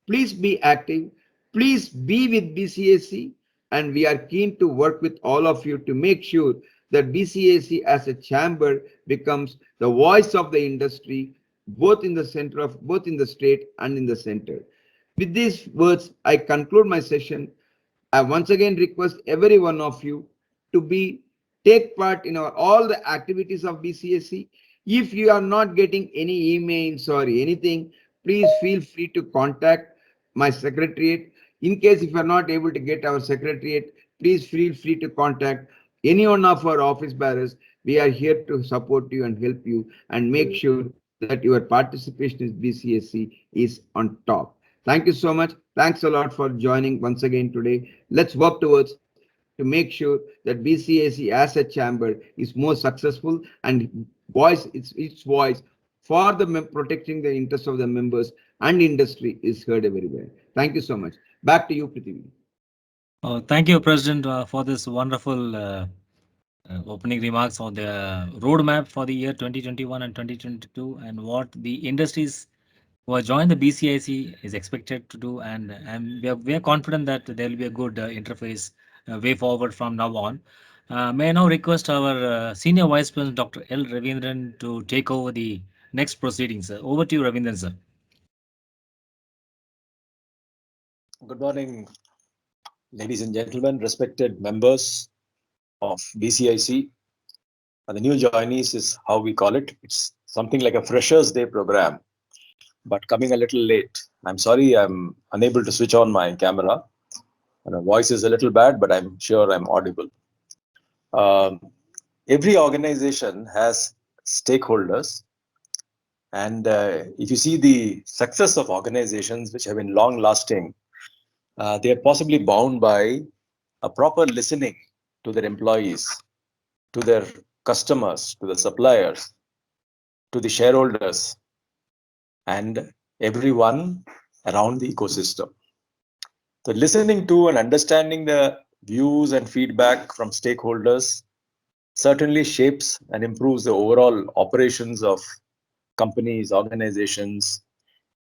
please be active, please be with BCIC, and we are keen to work with all of you to make sure that BCIC as a chamber becomes the voice of the industry, both in the state and in the center. With these words, I conclude my session. I once again request every one of you to take part in all the activities of BCIC. If you are not getting any emails or anything, please feel free to contact my secretariat. In case if you are not able to get our secretariat, please feel free to contact any one of our office bearers. We are here to support you and help you and make sure that your participation in BCIC is on top. Thank you so much. Thanks a lot for joining once again today. Let's work towards to make sure that BCIC as a chamber is more successful and its voice for protecting the interests of the members and industry is heard everywhere. Thank you so much. Back to you, Prithvi. Thank you, President, for this wonderful opening remarks on the roadmap for the year 2021 and 2022 and what the industries who have joined the BCIC is expected to do. And we are confident that there will be a good interface way forward from now on. May I now request our Senior Vice President, Dr. L. Ravindran, to take over the next proceedings. Over to you, Ravindran, sir. Good morning, ladies and gentlemen, respected members of BCIC. The new joinees is how we call it. It's something like a Freshers' Day program, but coming a little late. I'm sorry, I'm unable to switch on my camera. And my voice is a little bad, but I'm sure I'm audible. Every organization has stakeholders. And if you see the success of organizations which have been long lasting, they are possibly bound by a proper listening to their employees, to their customers, to the suppliers, to the shareholders, and everyone around the ecosystem. So listening to and understanding the views and feedback from stakeholders certainly shapes and improves the overall operations of companies, organizations,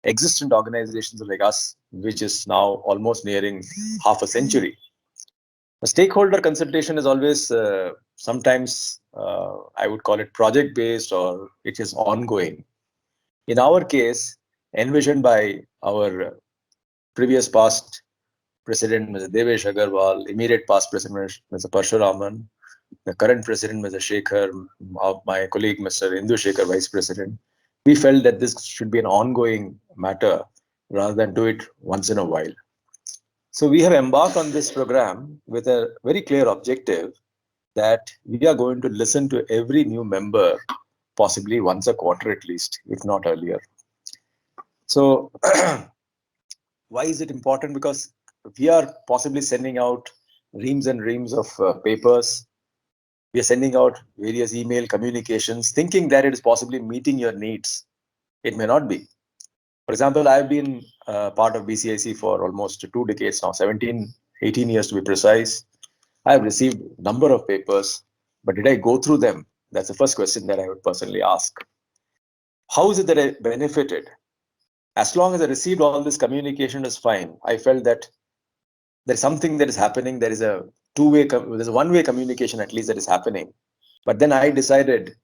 existent organizations like us, which is now almost nearing half a century. The stakeholder consultation is always sometimes I would call it project based, or it is ongoing. In our case, envisioned by our previous past president, Mr. Devesh Agarwal, immediate past president, Mr. Parshuraman, the current president, Mr. Shekhar, my colleague, Mr. Indu Shekhar, vice president, we felt that this should be an ongoing matter rather than do it once in a while. So we have embarked on this program with a very clear objective that we are going to listen to every new member possibly once a quarter at least, if not earlier. So why is it important? Because we are possibly sending out reams and reams of papers. We are sending out various email communications, thinking that it is possibly meeting your needs. It may not be. For example, I've been part of BCIC for almost 2 decades now, 17, 18 years to be precise. I have received a number of papers, but did I go through them? That's the first question that I would personally ask. How is it that I benefited? As long as I received all this communication is fine. I felt that there's something that is happening. There is a there's a one-way communication at least that is happening. But then I decided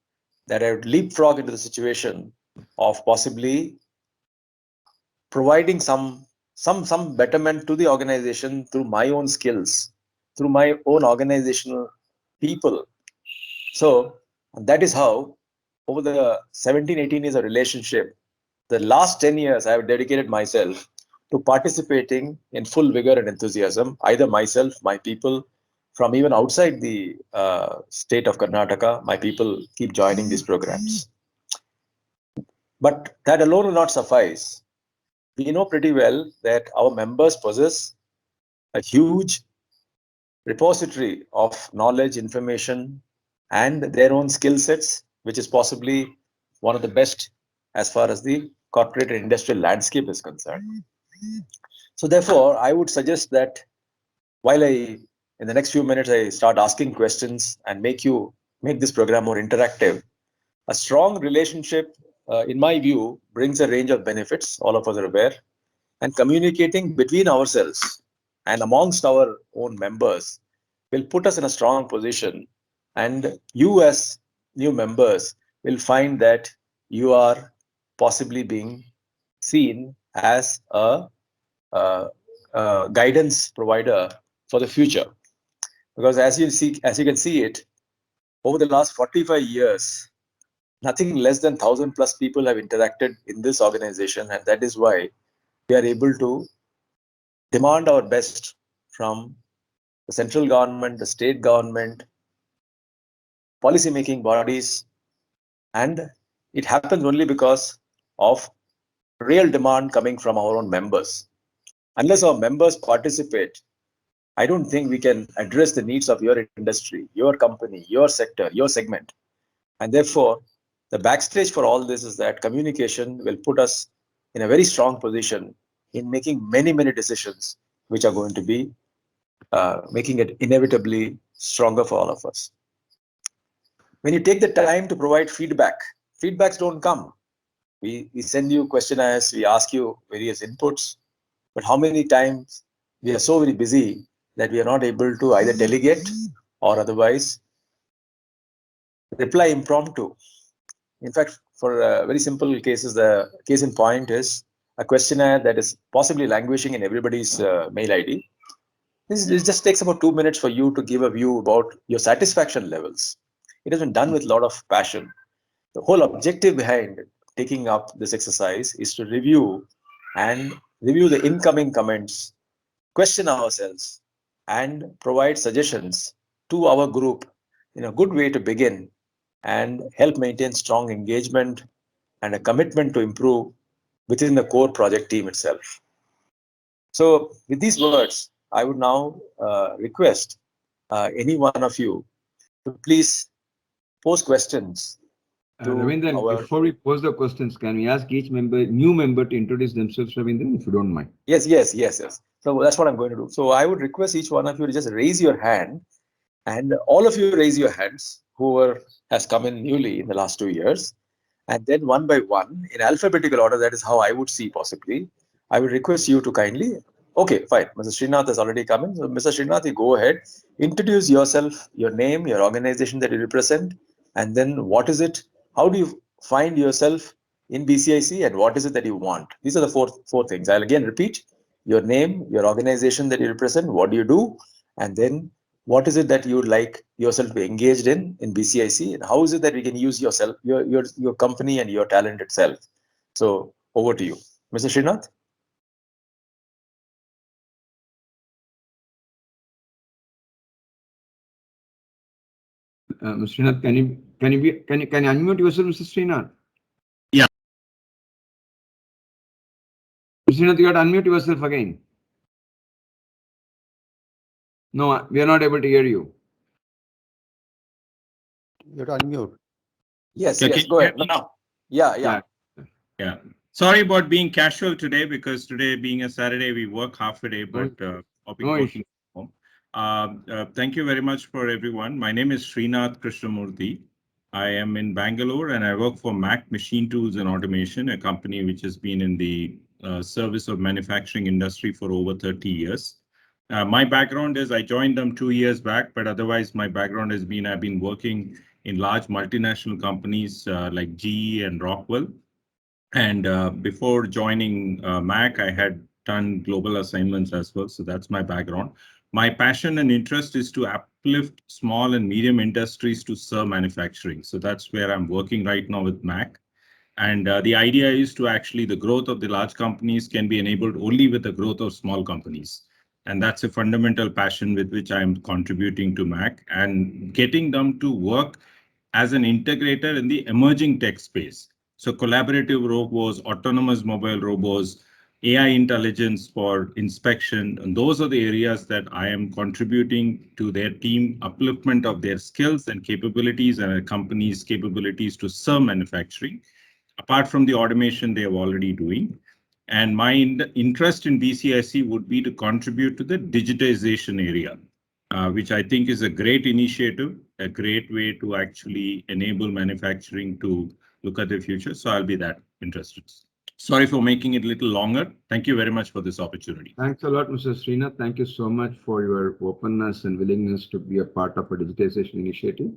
that I would leapfrog into the situation of possibly providing some betterment to the organization through my own skills, through my own organizational people. So that is how, over the 17, 18 years of relationship, the last 10 years, I have dedicated myself to participating in full vigor and enthusiasm, either myself, my people, from even outside the state of Karnataka, my people keep joining these programs. But that alone will not suffice. We know pretty well that our members possess a huge repository of knowledge, information, and their own skill sets, which is possibly one of the best as far as the corporate and industrial landscape is concerned. So therefore, I would suggest that while in the next few minutes, I start asking questions and make this program more interactive, a strong relationship, in my view, brings a range of benefits, all of us are aware, and communicating between ourselves and amongst our own members will put us in a strong position. And you as new members will find that you are possibly being seen as a guidance provider for the future. Because as you can see it, over the last 45 years, nothing less than 1,000 plus people have interacted in this organization, and that is why we are able to demand our best from the central government, the state government, policy making bodies, and it happens only because of real demand coming from our own members. Unless our members participate, I don't think we can address the needs of your industry, your company, your sector, your segment. And therefore, the backstage for all this is that communication will put us in a very strong position in making many, many decisions, which are going to be making it inevitably stronger for all of us. When you take the time to provide feedbacks don't come. We send you questionnaires, we ask you various inputs, but how many times we are so very busy that we are not able to either delegate or otherwise reply impromptu. In fact, for very simple cases, the case in point is a questionnaire that is possibly languishing in everybody's mail ID. This just takes about 2 minutes for you to give a view about your satisfaction levels. It has been done with a lot of passion. The whole objective behind taking up this exercise is to review the incoming comments, question ourselves, and provide suggestions to our group in a good way to begin and help maintain strong engagement and a commitment to improve within the core project team itself. So with these words, I would now request any one of you to please pose questions to Ravindran, our... before we pose the questions, can we ask each new member to introduce themselves, Ravindran, if you don't mind? Yes. So that's what I'm going to do. So I would request each one of you to just raise your hand, and all of you raise your hands, whoever has come in newly in the last 2 years, and then one by one, in alphabetical order, that is how I would see possibly. I would request you to kindly... Okay, fine. Mr. Srinath has already come in. So Mr. Srinath, you go ahead, introduce yourself, your name, your organization that you represent, and then what is it? How do you find yourself in BCIC, and what is it that you want? These are the four things. I'll again repeat: your name, your organization that you represent, what do you do, and then what is it that you would like yourself to be engaged in BCIC, and how is it that we can use yourself, your company and your talent itself? So over to you, Mr. Srinath. Mr. Srinath, can you unmute yourself, Mr. Srinath? Yeah. Mr. Srinath, you got to unmute yourself again. No, we are not able to hear you. You have to unmute. Yes, Yeah, yes, go ahead now. Yeah. Yeah. Sorry about being casual today, because today being a Saturday, we work half a day, but I'll be working from home. Thank you very much for everyone. My name is Srinath Krishnamurthy. I am in Bangalore and I work for Mac Machine Tools and Automation, a company which has been in the service of manufacturing industry for over 30 years. My background is I joined them 2 years back, but otherwise my background has been I've been working in large multinational companies like GE and Rockwell. And before joining Mac, I had done global assignments as well. So that's my background. My passion and interest is to uplift small and medium industries to serve manufacturing. So that's where I'm working right now with Mac. And the idea is to actually the growth of the large companies can be enabled only with the growth of small companies. And that's a fundamental passion with which I'm contributing to Mac and getting them to work as an integrator in the emerging tech space. So collaborative robots, autonomous mobile robots, AI intelligence for inspection, and those are the areas that I am contributing to their team, upliftment of their skills and capabilities and a company's capabilities to serve manufacturing, apart from the automation they are already doing. And my interest in BCIC would be to contribute to the digitization area, which I think is a great initiative, a great way to actually enable manufacturing to look at the future. So I'll be that interested. Sorry for making it a little longer. Thank you very much for this opportunity. Thanks a lot, Mr. Srinath. Thank you so much for your openness and willingness to be a part of a digitization initiative.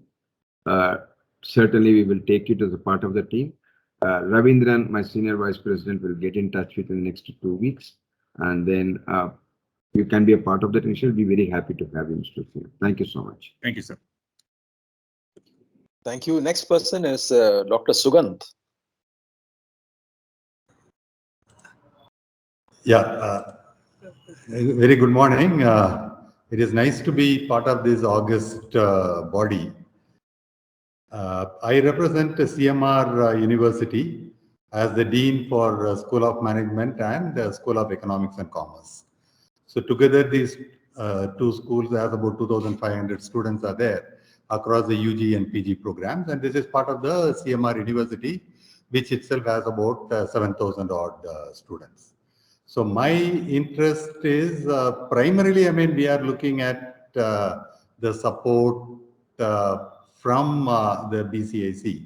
Certainly, we will take you to the part of the team. Ravindran, my senior vice president, will get in touch with you in the next 2 weeks. And then you can be a part of that initiative. We'll be very happy to have you, Mr. Srinath. Thank you so much. Thank you, sir. Thank you. Next person is Dr. Sugant. Yeah, very good morning. It is nice to be part of this august body. I represent CMR University as the Dean for School of Management and School of Economics and Commerce. So together these two schools have about 2,500 students are there across the UG and PG programs, and this is part of the CMR University, which itself has about 7,000 odd students. So my interest is primarily, we are looking at the support from the BCIC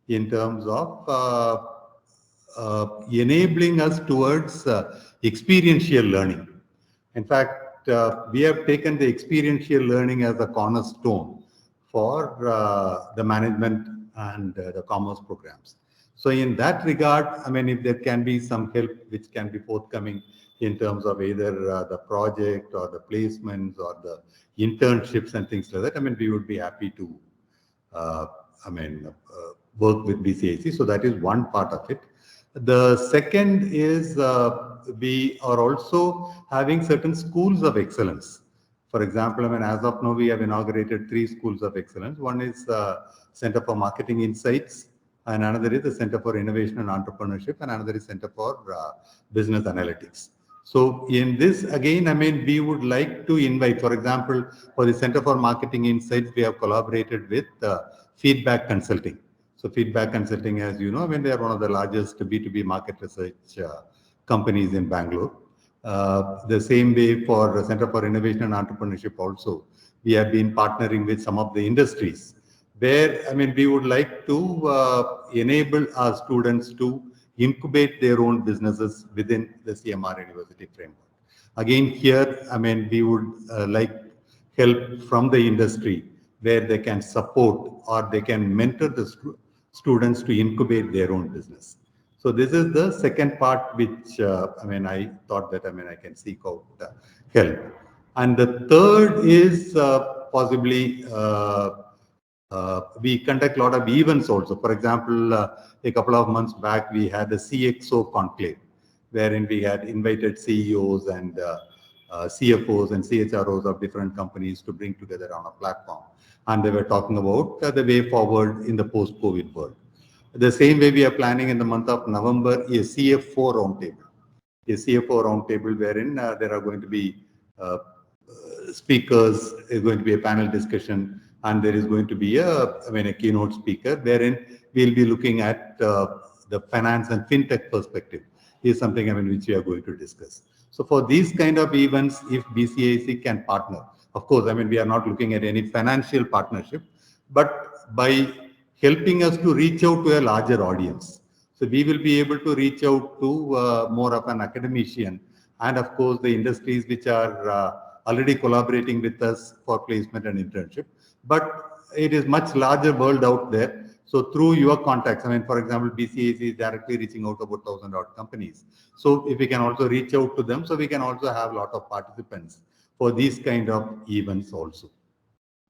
in terms of enabling us towards experiential learning. In fact, we have taken the experiential learning as a cornerstone for the management and the commerce programs. So in that regard, if there can be some help which can be forthcoming in terms of either the project or the placements or the internships and things like that, we would be happy to work with BCIC. So that is one part of it. The second is we are also having certain schools of excellence. For example, as of now, we have inaugurated 3 schools of excellence. One is Center for Marketing Insights, and another is the Center for Innovation and Entrepreneurship, and another is Center for Business Analytics. So in this, again, I mean, we would like to invite, for example, for the Center for Marketing Insights, we have collaborated with Feedback Consulting. So Feedback Consulting, as you know, I mean, they are one of the largest B2B market research companies in Bangalore. The same way for the Center for Innovation and Entrepreneurship also, we have been partnering with some of the industries where, I mean, we would like to enable our students to incubate their own businesses within the CMR University framework. Again, here, I mean, we would like help from the industry where they can support or they can mentor the students to incubate their own business. So this is the second part which, I mean, I thought that, I mean, I can seek out help. And the third is possibly we conduct a lot of events also. For example, a couple of months back, we had a CXO conclave, wherein we had invited CEOs and CFOs and CHROs of different companies to bring together on a platform. And they were talking about the way forward in the post-COVID world. The same way we are planning in the month of November a CFO roundtable. A CFO roundtable wherein there are going to be speakers, is going to be a panel discussion, and there is going to be a keynote speaker wherein we'll be looking at the finance and fintech perspective is something which we are going to discuss. So for these kind of events, if BCIC can partner, of course, we are not looking at any financial partnership, but by helping us to reach out to a larger audience. So we will be able to reach out to more of an academician and of course the industries which are already collaborating with us for placement and internship. But it is much larger world out there. So through your contacts, for example, BCIC is directly reaching out to about 1,000 odd companies. So if we can also reach out to them, so we can also have a lot of participants for these kind of events also.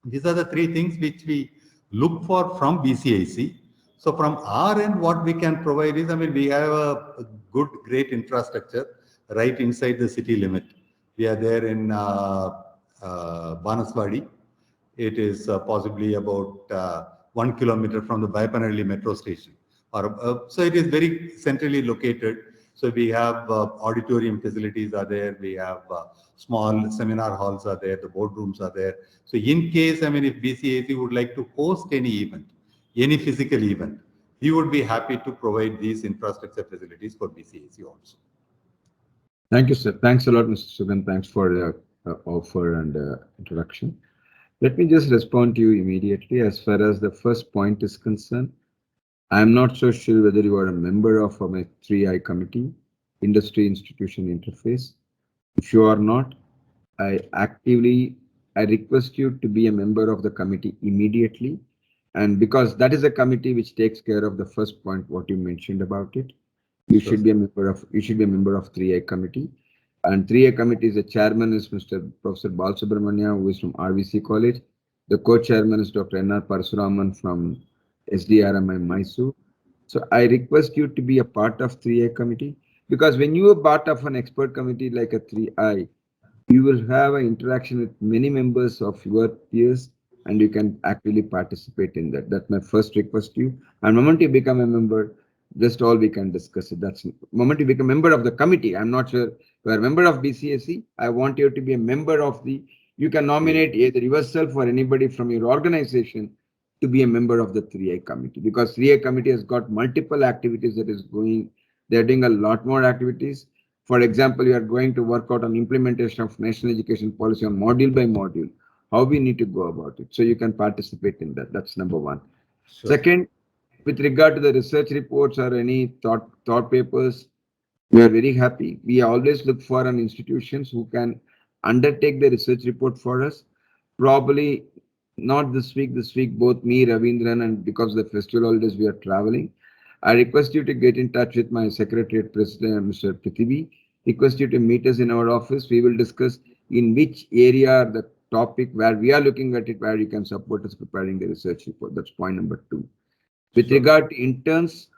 These are the three things which we look for from BCIC. So from our end, what we can provide is, we have a good, great infrastructure right inside the city limit. We are there in Banaswadi. It is possibly about 1 kilometer from the Baipanelli metro station. So it is very centrally located. So we have auditorium facilities are there. We have small seminar halls are there. The boardrooms are there. So in case, if BCIC would like to host any event, any physical event, we would be happy to provide these infrastructure facilities for BCIC also. Thank you, sir. Thanks a lot, Mr. Sugan. Thanks for the offer and introduction. Let me just respond to you immediately. As far as the first point is concerned, I'm not so sure whether you are a member of my 3I committee, Industry Institution Interface. If you are not, I request you to be a member of the committee immediately. And because that is a committee which takes care of the first point, what you mentioned about it. You should be a member of 3I committee. And 3A committee's the chairman is Mr. Professor Balsubramania, who is from RVC College. The co-chairman is Dr. N.R. Parasuraman from SDRM in Mysore. So I request you to be a part of 3A committee, because when you are part of an expert committee like a 3I, you will have an interaction with many members of your peers and you can actively participate in that. That's my first request to you. And the moment you become a member, just all we can discuss it. That's the moment you become a member of the committee. I'm not sure you are a member of BCSC. I want you to be a member of the, you can nominate either yourself or anybody from your organization to be a member of the 3I committee, because 3I committee has got multiple activities that is going, they're doing a lot more activities. For example, you are going to work out on implementation of national education policy on module by module, how we need to go about it. So you can participate in that. That's number one. Sure. Second, with regard to the research reports or any thought papers, we are very happy. We always look for an institutions who can undertake the research report for us. Probably not this week, both me, Ravindran, and because of the festival holidays, we are traveling. I request you to get in touch with my Secretariat President, Mr. Prithivi. Request you to meet us in our office. We will discuss in which area the topic where we are looking at it, where you can support us preparing the research report. That's point number 2. With regard to interns,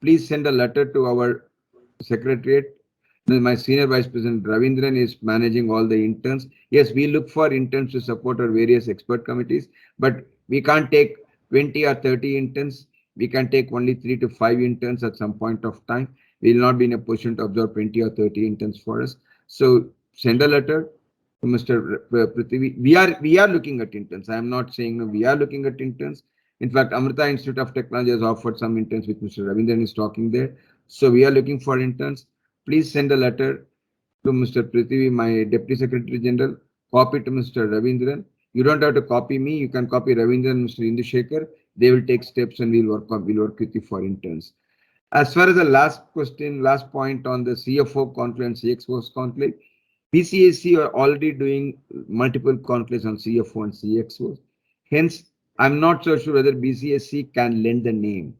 please send a letter to our Secretariat. My Senior Vice President Ravindran is managing all the interns. Yes, we look for interns to support our various expert committees, but we can't take 20 or 30 interns. We can take only 3 to 5 interns at some point of time. We will not be in a position to absorb 20 or 30 interns for us. So send a letter to Mr. Prithvi. We are looking at interns. I am not saying no, we are looking at interns. In fact, Amrita Institute of Technology has offered some interns with Mr. Ravindran is talking there. So we are looking for interns. Please send a letter to Mr. Prithvi, my Deputy Secretary General. Copy to Mr. Ravindran. You don't have to copy me. You can copy Ravindran and Mr. Indushekar. They will take steps and we'll work with you for interns. As far as the last point on the CFO conclave and CXO's conclave, BCIC are already doing multiple conclaves on CFO and CXOs. Hence, I'm not so sure whether BCIC can lend the name.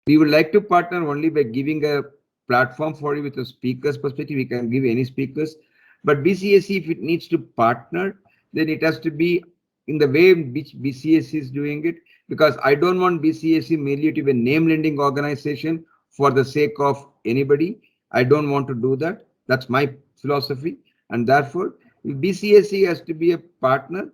We would like to partner only by giving a platform for you with a speaker's perspective. We can give any speakers, but BCIC, if it needs to partner, then it has to be in the way in which BCIC is doing it, because I don't want BCIC merely to be a name lending organization for the sake of anybody. I don't want to do that. That's my philosophy. And therefore, if BCIC has to be a partner,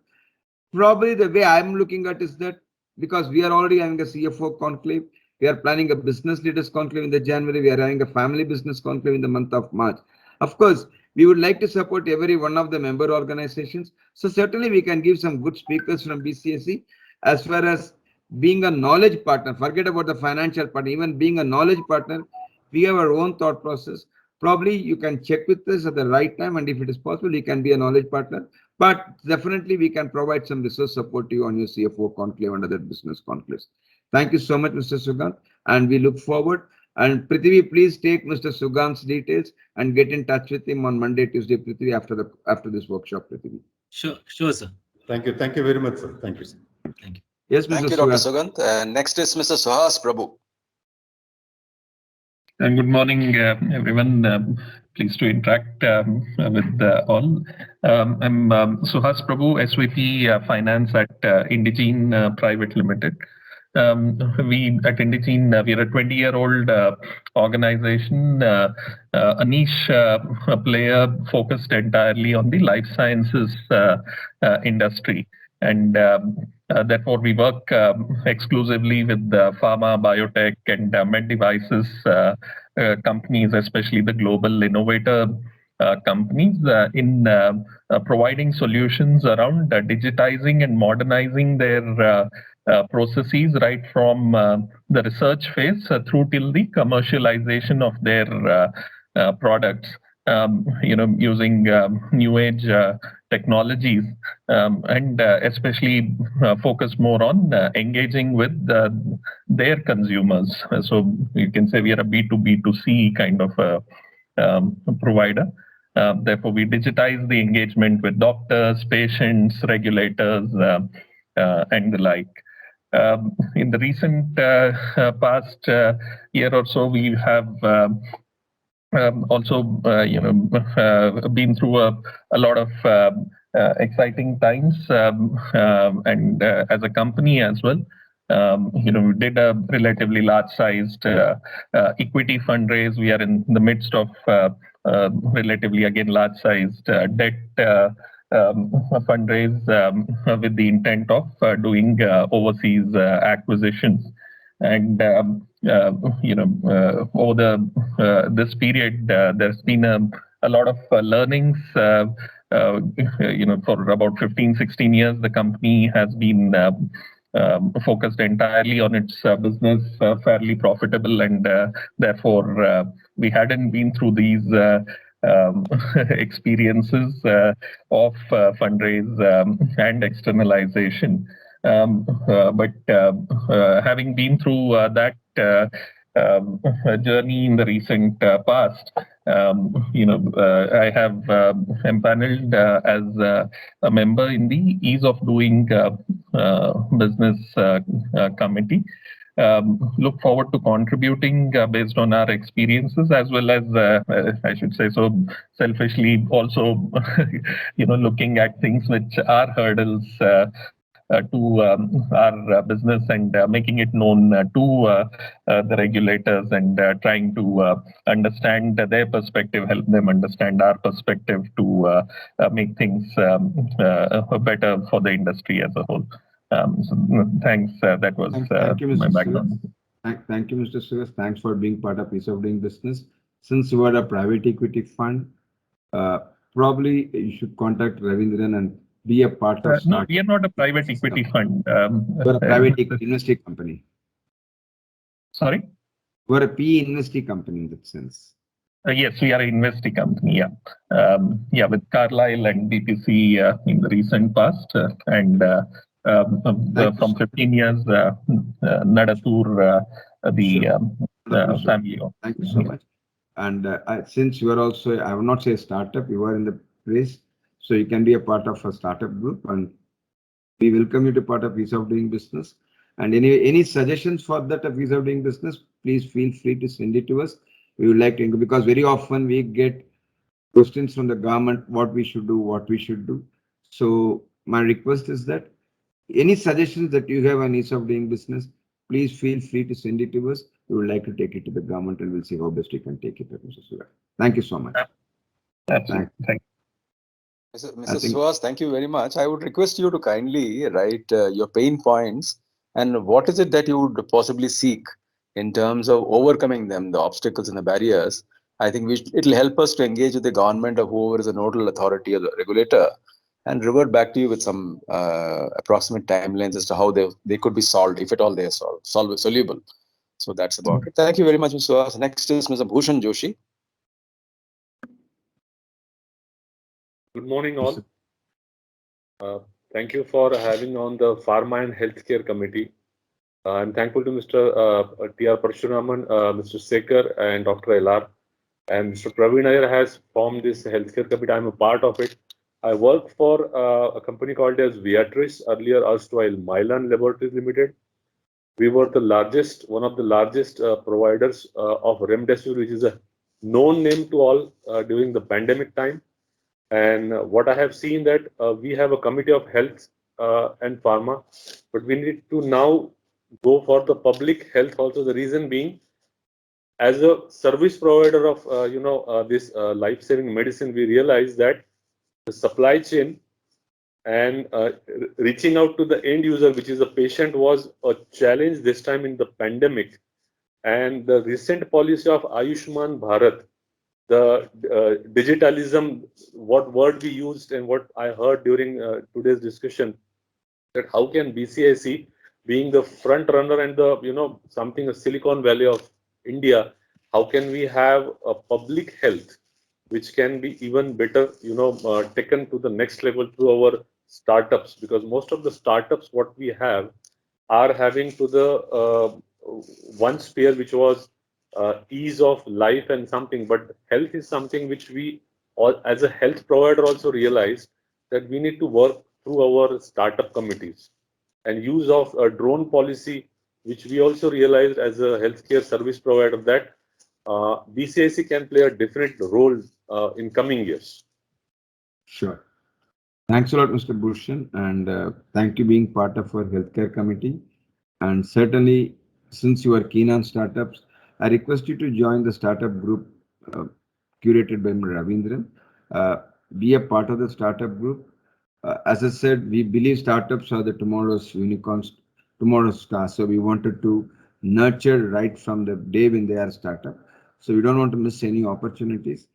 probably the way I'm looking at is that because we are already having a CFO conclave, we are planning a business leaders conclave in the January, we are having a family business conclave in the month of March. Of course, we would like to support every one of the member organizations. So certainly we can give some good speakers from BCIC as far as being a knowledge partner. Forget about the financial part, even being a knowledge partner, we have our own thought process. Probably you can check with us at the right time, and if it is possible, you can be a knowledge partner. But definitely we can provide some resource support to you on your CFO conclave and other business conclaves. Thank you so much, Mr. Sugant, and we look forward. And Prithvi, please take Mr. Sugant's details and get in touch with him on Monday, Tuesday, Prithvi, after this workshop, Prithvi. Sure, sir. Thank you. Thank you very much, sir. Thank you, sir. Thank you. Yes, Mr. Thank you, Dr. Sugant. Next is Mr. Suhas Prabhu. Good morning, everyone. Pleased to interact with all. I'm Suhas Prabhu, SVP Finance at Indegene Private Limited. We at Indegene, we are a 20-year-old organization, a niche player focused entirely on the life sciences industry. And therefore, we work exclusively with pharma, biotech, and med devices companies, especially the global innovator companies, in providing solutions around digitizing and modernizing their processes right from the research phase through till the commercialization of their products. Using new age technologies, and especially focus more on engaging with their consumers. So you can say we are a B2B2C kind of provider. Therefore, we digitize the engagement with doctors, patients, regulators, and the like. In the recent past year or so, we have also been through a lot of exciting times, and as a company as well. We did a relatively large-sized equity fundraise. We are in the midst of relatively, again, large-sized debt fundraise with the intent of doing overseas acquisitions. And over this period, there's been a lot of learnings. For about 15, 16 years, the company has been focused entirely on its business, fairly profitable, and therefore we hadn't been through these experiences of fundraise and externalization. But having been through that journey in the recent past, I have empaneled as a member in the Ease of Doing Business Committee. Look forward to contributing based on our experiences, as well as I should say so selfishly also looking at things which are hurdles to our business, and making it known to the regulators, and trying to understand their perspective, help them understand our perspective to make things better for the industry as a whole. So thanks. That was thank you, Mr. my background. Thank you, Mr. Suresh. Thanks for being part of Ease of Doing Business. Since you are a private equity fund, Probably you should contact Ravindran and be a part of No, we are not a private equity fund. We're a private industry company. Sorry? We're a PE industry company in that sense. Yes, we are an investing company. Yeah, yeah, with Carlyle and BPC in the recent past, and from 15 years, Nadatur, the family. Thank you so much. And since you are also, I will not say startup, you are in the place, so you can be a part of a startup group, and we welcome you to part of Visa of Doing Business. And any suggestions for that of Visa of Doing Business, please feel free to send it to us. We would like to, because very often we get questions from the government, what we should do, what we should do. So my request is that any suggestions that you have on ease of doing business, please feel free to send it to us. We would like to take it to the government and we'll see how best we can take it. Thank you so much. Absolutely. Thank you. Mr. Suhas, thank you very much. I would request you to kindly write your pain points and what is it that you would possibly seek in terms of overcoming them, the obstacles and the barriers. I think it will help us to engage with the government or whoever is a nodal authority or the regulator and revert back to you with some approximate timelines as to how they could be solved, if at all they are soluble. So that's about it. Thank you very much, Mr. Suhas. Next is Mr. Bhushan Joshi. Good morning, all. Thank you for having on the Pharma and Healthcare Committee. I'm thankful to Mr. T.R. Parshuraman, Mr. Sekhar, and Dr. LR. And Mr. Praveen Iyer has formed this healthcare committee. I'm a part of it. I work for a company called as Viatris, earlier erstwhile Mylan Laboratories Limited. We were the largest, one of the largest providers of Remdesivir, which is a known name to all during the pandemic time. And what I have seen that we have a committee of health and pharma, but we need to now go for the public health also. The reason being, as a service provider of this life-saving medicine, we realize that the supply chain and reaching out to the end user, which is the patient, was a challenge this time in the pandemic. And the recent policy of Ayushman Bharat, the digitalism, what word we used and what I heard during today's discussion, that how can BCIC, being the front runner and the something a Silicon Valley of India, how can we have a public health which can be even better taken to the next level through our startups? Because most of the startups what we have are having to the one sphere which was ease of life and something, but health is something which we all as a health provider also realize that we need to work through our startup committees. And use of a drone policy, which we also realized as a healthcare service provider that BCIC can play a different role in coming years. Sure. Thanks a lot, Mr. Bhushan, and thank you being part of our healthcare committee. And certainly, since you are keen on startups, I request you to join the startup group curated by Ravindran. Be a part of the startup group. As I said, we believe startups are the tomorrow's unicorns, tomorrow's stars. So we wanted to nurture right from the day when they are a startup. So we don't want to miss any opportunities.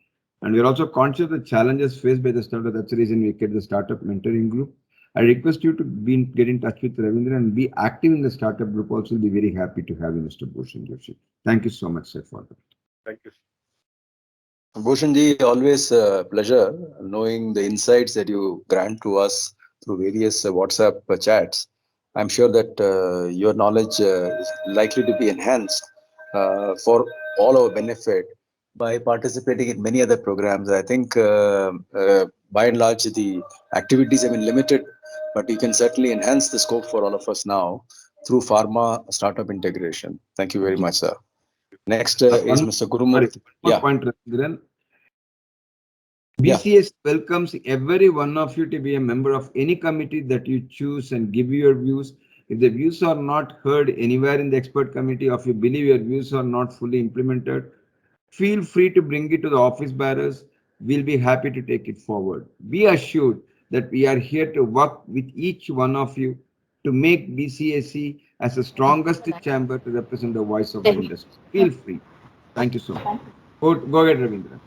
And we're also conscious of the challenges faced by the startup. That's the reason we created the startup mentoring group. I request you to get in touch with Ravindran and be active in the startup group. Also, be very happy to have you, Mr. Bhushan Joshi. Thank you so much, sir, for that. Thank you. Bhushanji, always a pleasure knowing the insights that you grant to us through various WhatsApp chats. I'm sure that your knowledge is likely to be enhanced for all our benefit by participating in many other programs. I think by and large the activities have been limited, but you can certainly enhance the scope for all of us now through pharma startup integration. Thank you very much, sir. Next is Mr. Gurumurthy. Yeah. Point, BCS welcomes every one of you to be a member of any committee that you choose and give your views. If the views are not heard anywhere in the expert committee, or if you believe your views are not fully implemented, feel free to bring it to the office bearers. We'll be happy to take it forward. Be assured that we are here to work with each one of you to make BCIC as the strongest chamber to represent the voice of the industry. Feel free. Thank you so much. Go ahead, Ravindra.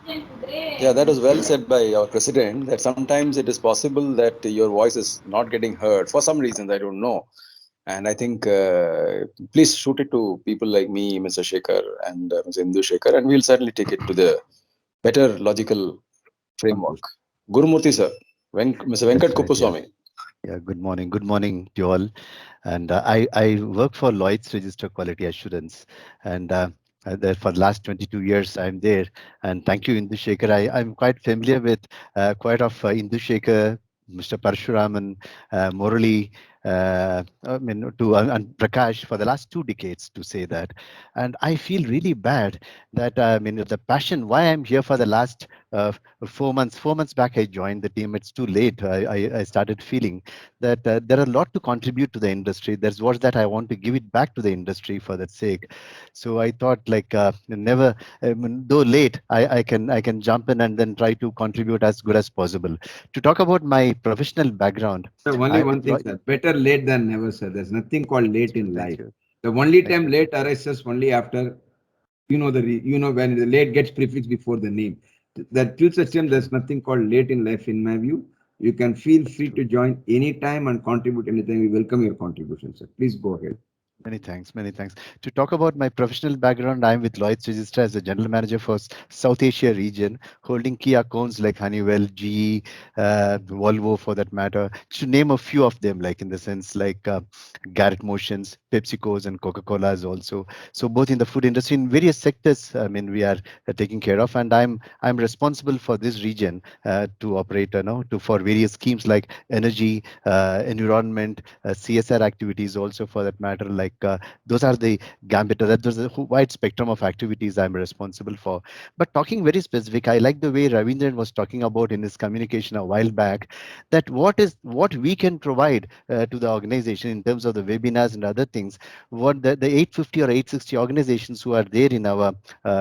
Yeah, that was well said by our president, that sometimes it is possible that your voice is not getting heard for some reasons, I don't know. And I think please shoot it to people like me, Mr. Shekhar and Mr. Indu Shekhar, and we'll certainly take it to the better logical framework. Gurumurthy sir, Mr. Venkat That's right. Yeah. Kuppuswamy. Yeah. Good morning. Good morning to all. And I work for Lloyd's Register Quality Assurance, and there for the last 22 years I'm there. And thank you, Indu Shekhar. I'm quite familiar with quite of Indu Shekhar, Mr. Parshuraman, Murali, I mean, and Prakash for the last 2 decades, to say that. And I feel really bad that I mean the passion why I'm here for the last 4 months. 4 months back I joined the team. It's too late. I started feeling that there are a lot to contribute to the industry. There's what's that I want to give it back to the industry for that sake. So I thought like never, I mean, though late, I can jump in and then try to contribute as good as possible. To talk about my professional background, So only I'm one with thing, sir. Better late than never, sir. There's nothing called late in Thank life. you. The only Thank time you. late arises only after when the late gets prefixed before the name. That till such time there's nothing called late in life, in my view. You can feel free to join anytime and contribute anytime. We welcome your contribution, sir. Please go ahead. Many thanks. Many thanks. To talk about my professional background, I'm with Lloyd's Register as a general manager for South Asia region, holding key accounts like Honeywell, GE, Volvo for that matter, to name a few of them, like in the sense like Garrett Motions, PepsiCo's, and Coca-Cola's also. So both in the food industry, in various sectors, I mean, we are taking care of, and I'm responsible for this region to operate, for various schemes like energy, environment, CSR activities also for that matter. Like those are the gambit. There's a wide spectrum of activities I'm responsible for. But talking very specific, I like the way Ravindran was talking about in his communication a while back, that what we can provide to the organization in terms of the webinars and other things. What the 850 or 860 organizations who are there in our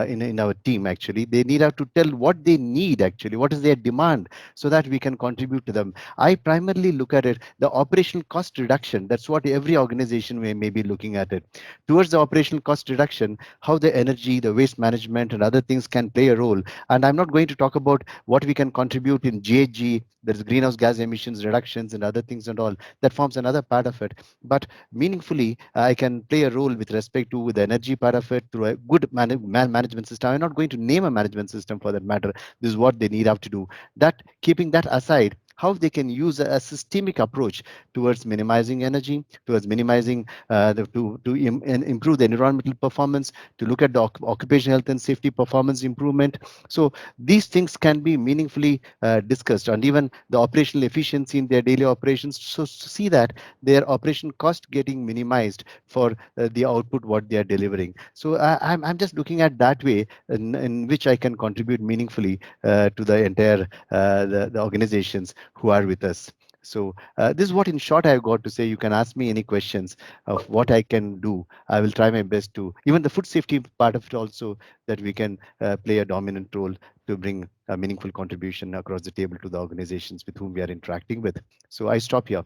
in our team, actually, they need to tell what they need, actually, what is their demand, so that we can contribute to them. I primarily look at it, the operational cost reduction. That's what every organization may be looking at it. Towards the operational cost reduction, how the energy, the waste management, and other things can play a role. And I'm not going to talk about what we can contribute in GHG, there's greenhouse gas emissions reductions and other things and all. That forms another part of it. But meaningfully, I can play a role with respect to the energy part of it through a good management system. I'm not going to name a management system for that matter. This is what they need to do. That, keeping that aside, how they can use a systemic approach towards minimizing energy, towards minimizing improve the environmental performance, to look at the occupational health and safety performance improvement. So these things can be meaningfully discussed, and even the operational efficiency in their daily operations. So to see that their operation cost getting minimized for the output what they are delivering. So I'm just looking at that way in which I can contribute meaningfully to the entire the organizations who are with us. So this is what in short I've got to say. You can ask me any questions of what I can do. I will try my best to, even the food safety part of it also, that we can play a dominant role to bring a meaningful contribution across the table to the organizations with whom we are interacting with. So I stop here.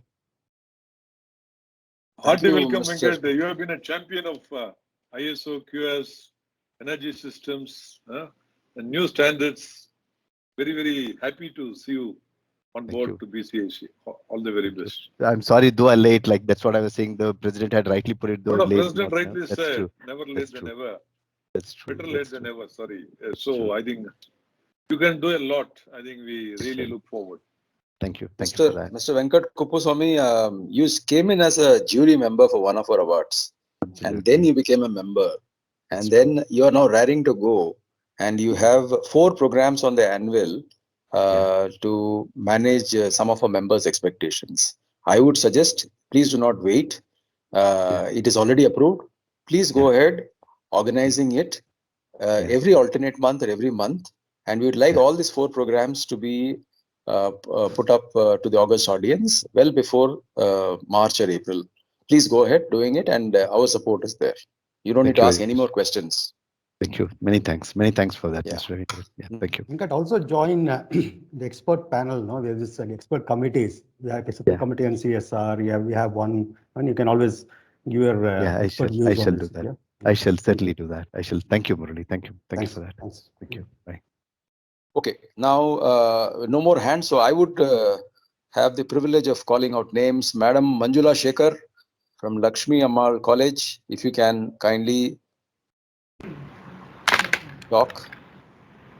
Hearty welcome, Venkat. You have been a champion of ISO, QS, energy systems, and new standards. Very, very happy to see you on board to BCIC. All the very best. I'm sorry, though I late. Like that's what I was saying. The president had rightly put it. Though No, late. President rightly That's said, true. never late That's than true. never. That's true. Better late than never. Sorry. So I think you can do a lot. I think we really look forward. Thank you. Thank you for that. Mr. Venkat Kuppuswamy, you came in as a jury member for one of our awards. Absolutely. And then you became a member. And then you are now raring to go. And you have 4 programs on the annual to manage some of our members' expectations. I would suggest, please do not wait. It is already approved. Please go ahead organizing it every alternate month or every month. And we would like all these 4 programs to be put up to the August audience well before March or April. Please go ahead doing it, and our support is there. You don't need to ask any more questions. Thank you. Many thanks. Many thanks for that. That's very good. Yeah, thank you. You can also join the expert panel. No, there is expert committees. We have expert committee on CSR. We have one, and you can always give your expert views I shall on do this. that. I shall certainly do that. I shall. Thank you, Murali. Thank you. Thank you for that. Thanks. Thank you. Bye. Okay, now no more hands. So I would have the privilege of calling out names. Madam Manjula Shekhar from Lakshmi Ammal College, if you can kindly talk.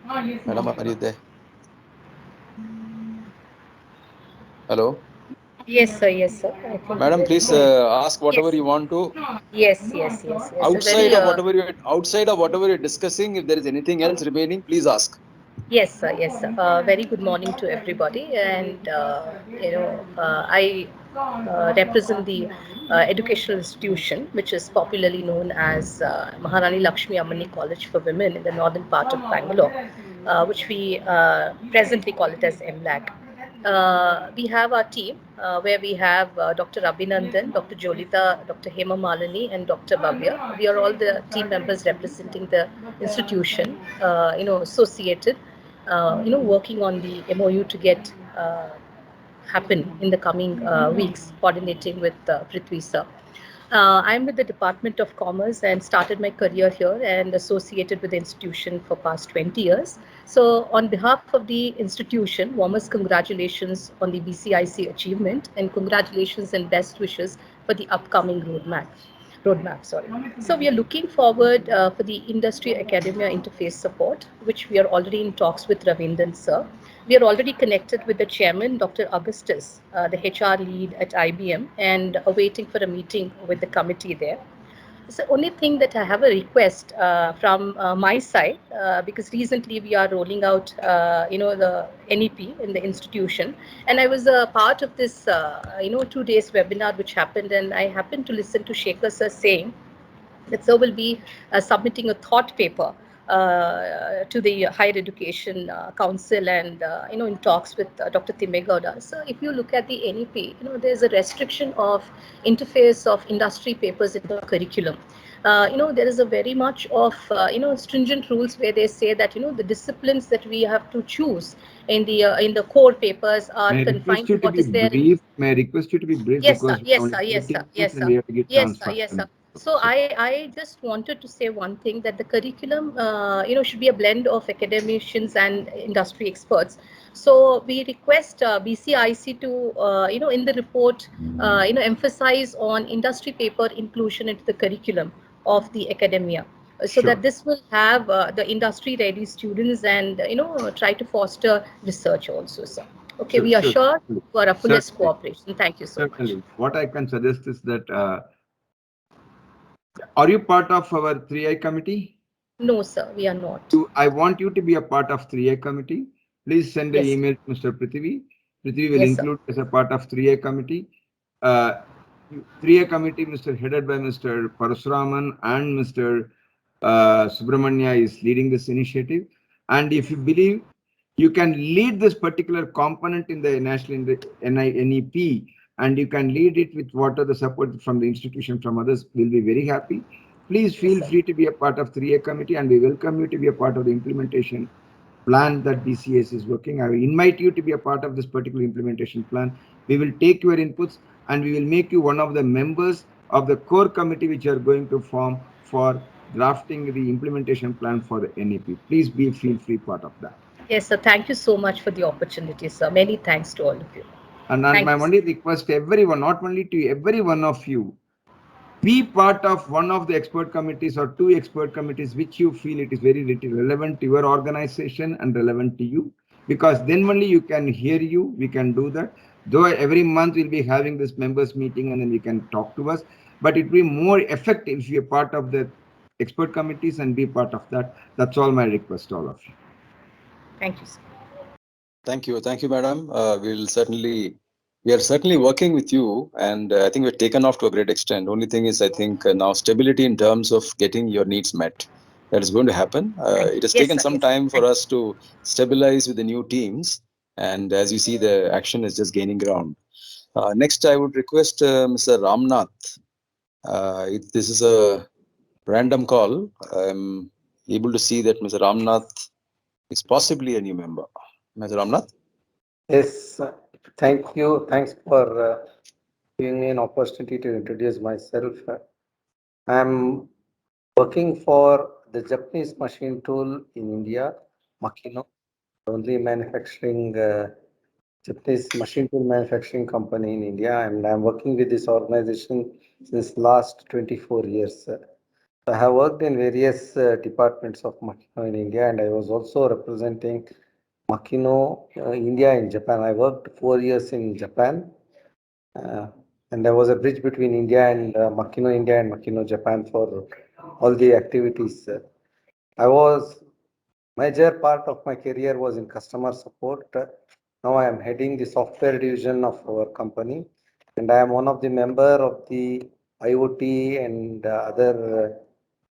Madam, are you there? Hello. Yes, sir. Yes, sir. I think Madam, there please is ask whatever yes, you want to. yes. Outside of whatever you're discussing, if there is anything else remaining, please ask. Yes, sir. Yes, sir. Very good morning to everybody. And, I represent the educational institution, which is popularly known as Maharani Lakshmi Ammani College for Women in the northern part of Bangalore, which we presently call it as MLAC. We have our team where we have Dr. Abhinandan, Dr. Jolita, Dr. Hema Malini, and Dr. Bhavya. We are all the team members representing the institution, associated, working on the MOU to get happen in the coming weeks, coordinating with Prithvi sir. I'm with the Department of Commerce and started my career here and associated with the institution for past 20 years. So on behalf of the institution, warmest congratulations on the BCIC achievement and congratulations and best wishes for the upcoming roadmap. Sorry. So we are looking forward for the industry academia interface support, which we are already in talks with Ravindran sir. We are already connected with the chairman, Dr. Augustus, the HR lead at IBM, and awaiting for a meeting with the committee there. So only thing that I have a request from my side, because recently we are rolling out, the NEP in the institution, and I was a part of this, 2 days webinar which happened, and I happened to listen to Shekhar sir saying that sir will be submitting a thought paper to the Higher Education Council and, in talks with Dr. Timegowda. So if you look at the NEP, there's a restriction of interface of industry papers in the curriculum. There is a very much of, stringent rules where they say that, the disciplines that we have to choose in the core papers are May I request confined to you to what be is there in. brief? May I request you to be brief Yes, sir. because we Yes, have sir. only Yes, sir. 30 Yes, minutes and sir. we have to give Yes, chance sir. for Yes, sir. them. So I just wanted to say one thing that the curriculum, should be a blend of academicians and industry experts. So we request BCIC to, in the report, emphasize on industry paper inclusion into the curriculum of the academia, so Sure. that this will have the industry ready students and, try to foster research also, sir. Okay, we Sure. assure for our fullest Certainly. cooperation. Thank you so much. Certainly. What I can suggest is that, are you part of our 3I committee? No, sir, we are not. I want you to be a part of 3A committee. Please send an Yes, email to Mr. Prithvi. Prithvi will yes, sir. include as a part of 3A committee. 3A committee, headed by Mr. Parasuraman and Mr. Subramanya is leading this initiative. And if you believe you can lead this particular component in the national NEP, and you can lead it with what are the support from the institution, from others, we'll be very happy. Please feel free to be a part of 3A committee, and we welcome you to be a part of the implementation plan that BCS is working. I will invite you to be a part of this particular implementation plan. We will take your inputs and we will make you one of the members of the core committee which are going to form for drafting the implementation plan for the NEP. Please feel free part of that. Yes, sir. Thank you so much for the opportunity, sir. Many thanks to all of you. And Thank my you, sir. only request to everyone, not only to every one of you, be part of one of the expert committees or two expert committees which you feel it is very relevant to your organization and relevant to you, because then only you can hear you, we can do that. Though every month we'll be having this members meeting and then you can talk to us, but it will be more effective if you're part of the expert committees and be part of that. That's all my request to all of you. Thank you, sir. Thank you, madam. We are certainly working with you, and I think we're taken off to a great extent. Only thing is, I think now stability in terms of getting your needs met. That is going to happen. It has Yes, taken sir. some Yes. time for us to stabilize with the new teams, and as you see, the action is just gaining ground. Next, I would request Mr. Ramnath. This is a random call. I'm able to see that Mr. Ramnath is possibly a new member. Mr. Ramnath? Yes, thank you. Thanks for giving me an opportunity to introduce myself. I'm working for the Japanese machine tool in India, Makino. only manufacturing Japanese machine tool manufacturing company in India, and I'm working with this organization since last 24 years. I have worked in various departments of Makino in India, and I was also representing Makino India in Japan. I worked 4 years in Japan, and there was a bridge between India and Makino India and Makino Japan for all the activities. Major part of my career was in customer support. Now I am heading the software division of our company, and I am one of the member of the IoT and other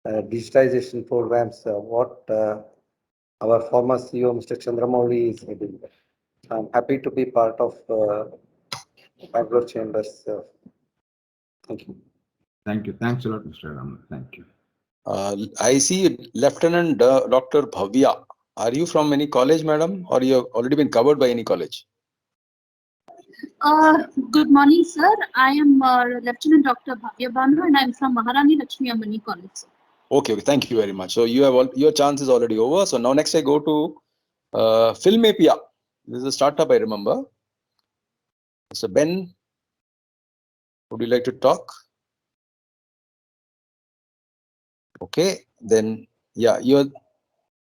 digitization programs. What our former CEO, Mr. Chandramouli, is heading. I'm happy to be part of Bangalore Chambers. Thank you. Thank you. Thanks a lot, Mr. Raman. Thank you. I see Lieutenant Dr. Bhavya. Are you from any college, madam, or you have already been covered by any college? Good morning, sir. I am Lieutenant Dr. Bhavya Banu, and I am from Maharani Lakshmi Ammani College. Sir. Okay, thank you very much. So you have your chance is already over. So now next I go to Filmapia. This is a startup, I remember. So Ben, would you like to talk? Okay, then yeah, you're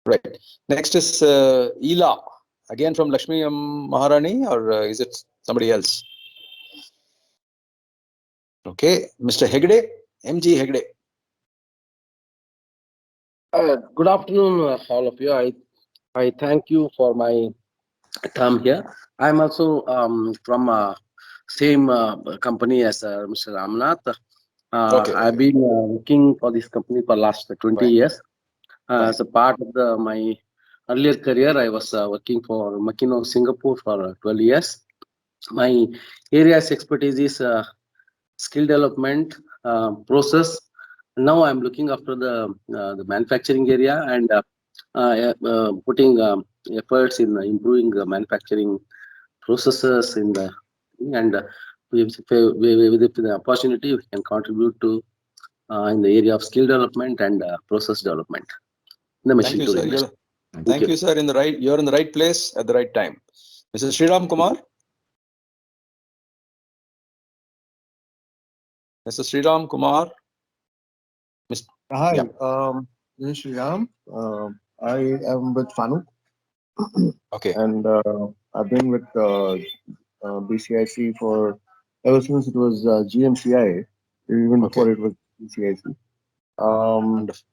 right. Next is Ela, again from Lakshmi Maharani, or is it somebody else? Okay, Mr. Hegde, MG Hegde. Good afternoon, all of you. I thank you for my time here. I'm also from same company as Mr. Ramnath. Okay. I've been working for this company for last 20 years. As a part of my earlier career, I was working for Makino Singapore for 12 years. My area's expertise is skill development, process. Now I'm looking after the manufacturing area and putting efforts in improving the manufacturing processes with the opportunity we can contribute to in the area of skill development and process development in the machine tool industry. Thank you, sir. You're in the right place at the right time. Mr. Sriram Kumar. Mr. Sriram Kumar. Hi, this is Sriram. I am with FANUC. Okay. And I've been with BCIC for ever since it was GMCI, even before it was BCIC.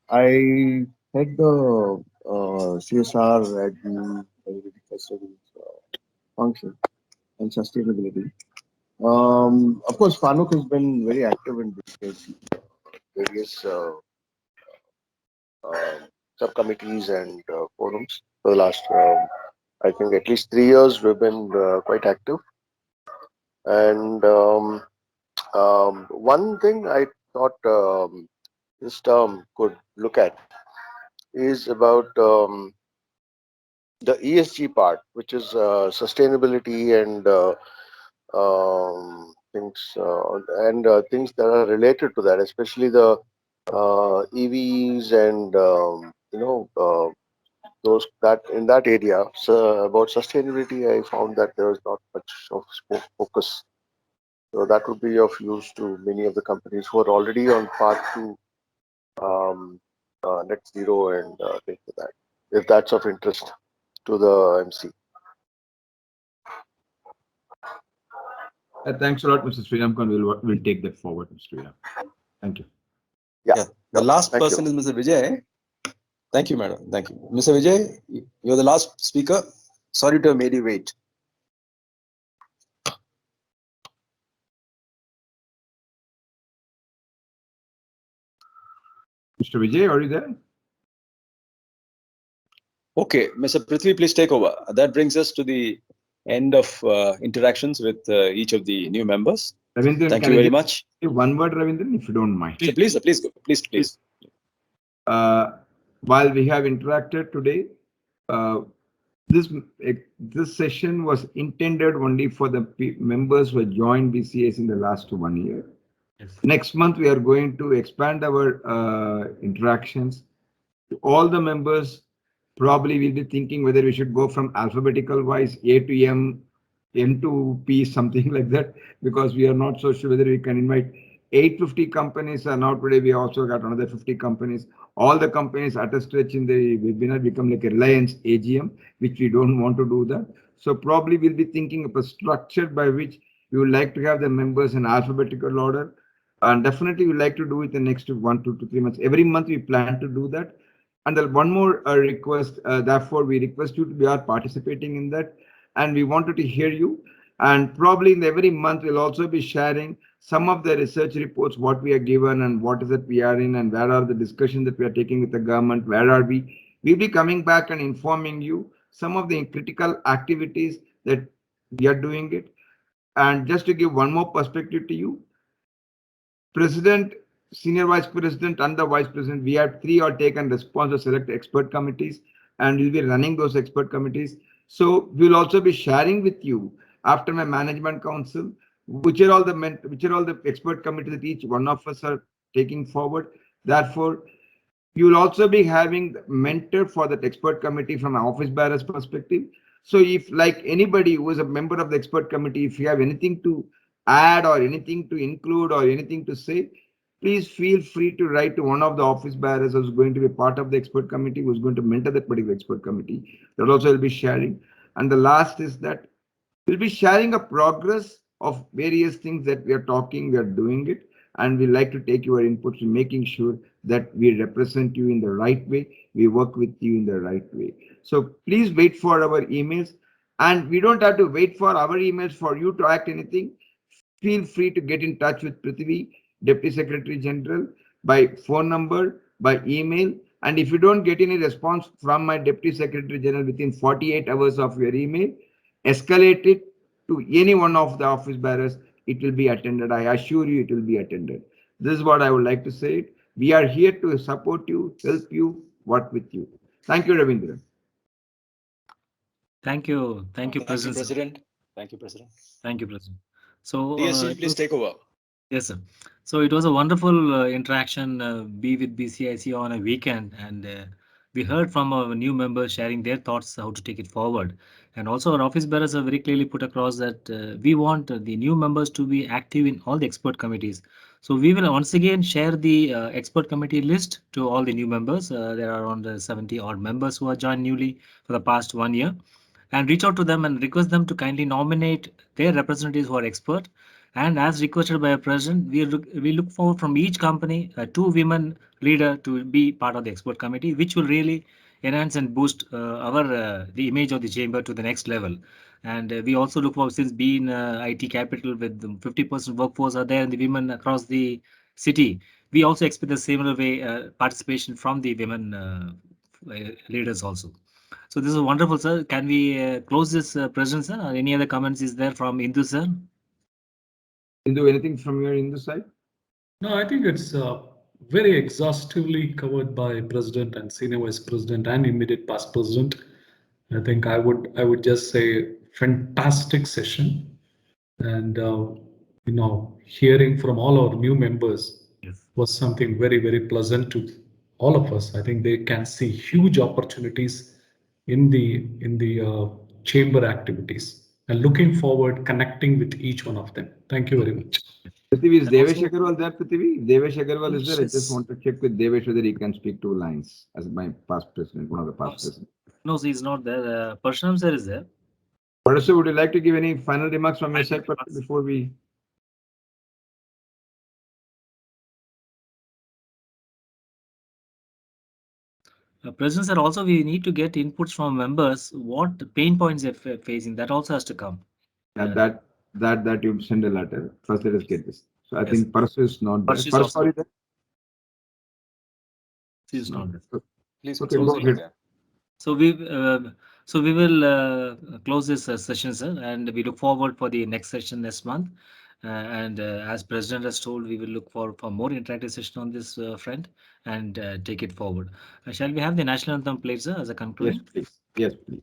I head the CSR at the function and sustainability. Of course, FANUC has been very active in BCIC, various subcommittees and forums for the last, I think, at least 3 years. We've been quite active. And one thing I thought this term could look at is about the ESG part, which is sustainability and things that are related to that, especially the EVs and those that in that area. So about sustainability, I found that there is not much of focus. So that would be of use to many of the companies who are already on path to net zero and things like that, if that's of interest to the MC. Thanks a lot, Mr. Sriram. We'll take that forward, Mr. Sriram. Thank you. Yeah. The last person is Mr. Vijay. Thank you, madam. Thank you. Mr. Vijay, you're the last speaker. Sorry to have made you wait. Mr. Vijay, are you there? Okay, Mr. Prithvi, please take over. That brings us to the end of interactions with each of the new members. Ravindran, thank you very much. One word, Ravindran, if you don't mind. So please go. Please. While we have interacted today, this session was intended only for the members who have joined BCS in the last 1 year. Yes. Next month, we are going to expand our interactions to all the members Probably we'll be thinking whether we should go from alphabetical wise A to M, M to P, something like that, because we are not so sure whether we can invite 850 companies. And now today we also got another 50 companies. All the companies at a stretch in the webinar become like a Reliance AGM, which we don't want to do that. So probably we'll be thinking of a structure by which we would like to have the members in alphabetical order. And definitely we like to do it the next 1 to 3 months. Every month we plan to do that. And then one more request, therefore we request you to be participating in that, and we wanted to hear you. And probably in every month we'll also be sharing some of the research reports, what we are given and what is it we are in, and where are the discussions that we are taking with the government, where are we. We'll be coming back and informing you some of the critical activities that we are doing it. And just to give one more perspective to you, President, Senior Vice President, and the Vice President, we have three or taken response to select expert committees, and we'll be running those expert committees. So we'll also be sharing with you after my management council, which are all the expert committees that each one of us are taking forward. Therefore, you will also be having mentor for that expert committee from an office bearer's perspective. So if like anybody who is a member of the expert committee, if you have anything to add or anything to include or anything to say, please feel free to write to one of the office bearers who's going to be part of the expert committee, who's going to mentor that particular expert committee. That also will be sharing. And the last is that we'll be sharing a progress of various things that we are talking, we are doing it, and we like to take your inputs in making sure that we represent you in the right way, we work with you in the right way. So please wait for our emails, and we don't have to wait for our emails for you to act anything. Feel free to get in touch with Prithvi, Deputy Secretary General, by phone number, by email. And if you don't get any response from my Deputy Secretary General within 48 hours of your email, escalate it to any one of the office bearers. It will be attended. I assure you it will be attended. This is what I would like to say. We are here to support you, help you, work with you. Thank you, Ravindra. Thank you. Thank you, President. Thank you, President. Thank you, President. So, DSG, please take over. Yes, sir. So it was a wonderful interaction, be with BCIC on a weekend, and we heard from our new members sharing their thoughts how to take it forward. And also our office bearers have very clearly put across that we want the new members to be active in all the expert committees. So we will once again share the expert committee list to all the new members. There are around 70 odd members who are joined newly for the past 1 year, and reach out to them and request them to kindly nominate their representatives who are expert. And as requested by a president, we look forward from each company 2 women leader to be part of the expert committee, which will really enhance and boost the image of the chamber to the next level. And we also look forward, since being IT capital with 50% workforce are there and the women across the city, we also expect the similar way participation from the women leaders also. So this is wonderful, sir. Can we close this, President, sir? Or any other comments is there from Indu, sir? Indu, anything from your Indu side? No, I think it's very exhaustively covered by President and Senior Vice President and immediate past President. I think I would just say fantastic session, and hearing from all our new members was something very, very pleasant to all of us. I think they can see huge opportunities in the chamber activities, and looking forward connecting with each one of them. Thank you very much. Prithvi, is Devesh Agarwal there, Prithvi? Devesh Agarwal is there. I just want to check with Devesh whether he can speak 2 lines as my past president, one of the past presidents. No, he's not there. Parshuram sir is there. Parshu, would you like to give any final remarks from your side before we? President sir, also we need to get inputs from members. What pain points they're facing, that also has to come. That you send a letter. First, let us get this. So I think Parshu is not there. Parshu, are She's not there. Please okay, go ahead. So we will close this session, sir, and we look forward for the next session next month. And as President has told, we will look for more interactive session on this front and take it forward. Shall we have the national anthem played, sir, as a conclusion? Yes, please. Yes, please.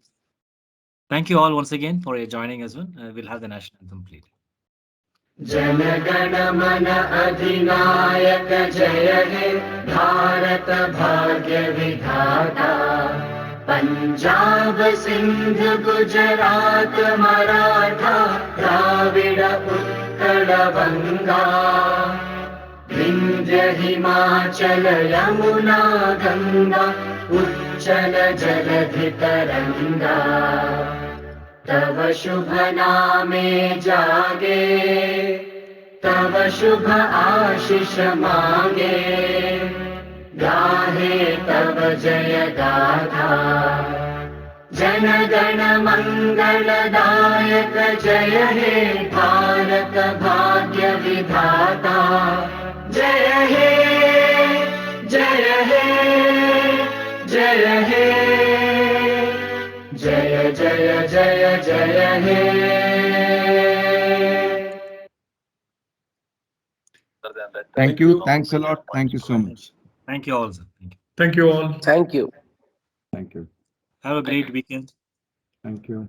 Thank you all once again for joining us. We'll have the national anthem played. Jana Gana मन अधिनायक जय हे भारत भाग्य विधाता पंजाब सिंध गुजरात मराठा द्राविड उत्कल बंगा विंध्य हिमाचल यमुना गंगा उच्चल जलधि तरंगा तव शुभ नामे जागे तव शुभ आशीष मांगे गाहे तव जय गाथा जन गण मंगलदायक जय हे भारत भाग्य विधाता जय हे जय हे जय हे जय जय जय जय हे Thank you. Thanks a lot. Thank you so much. Thank you all, sir. Thank you all. Thank you. Thank you. Have a great weekend. Thank you.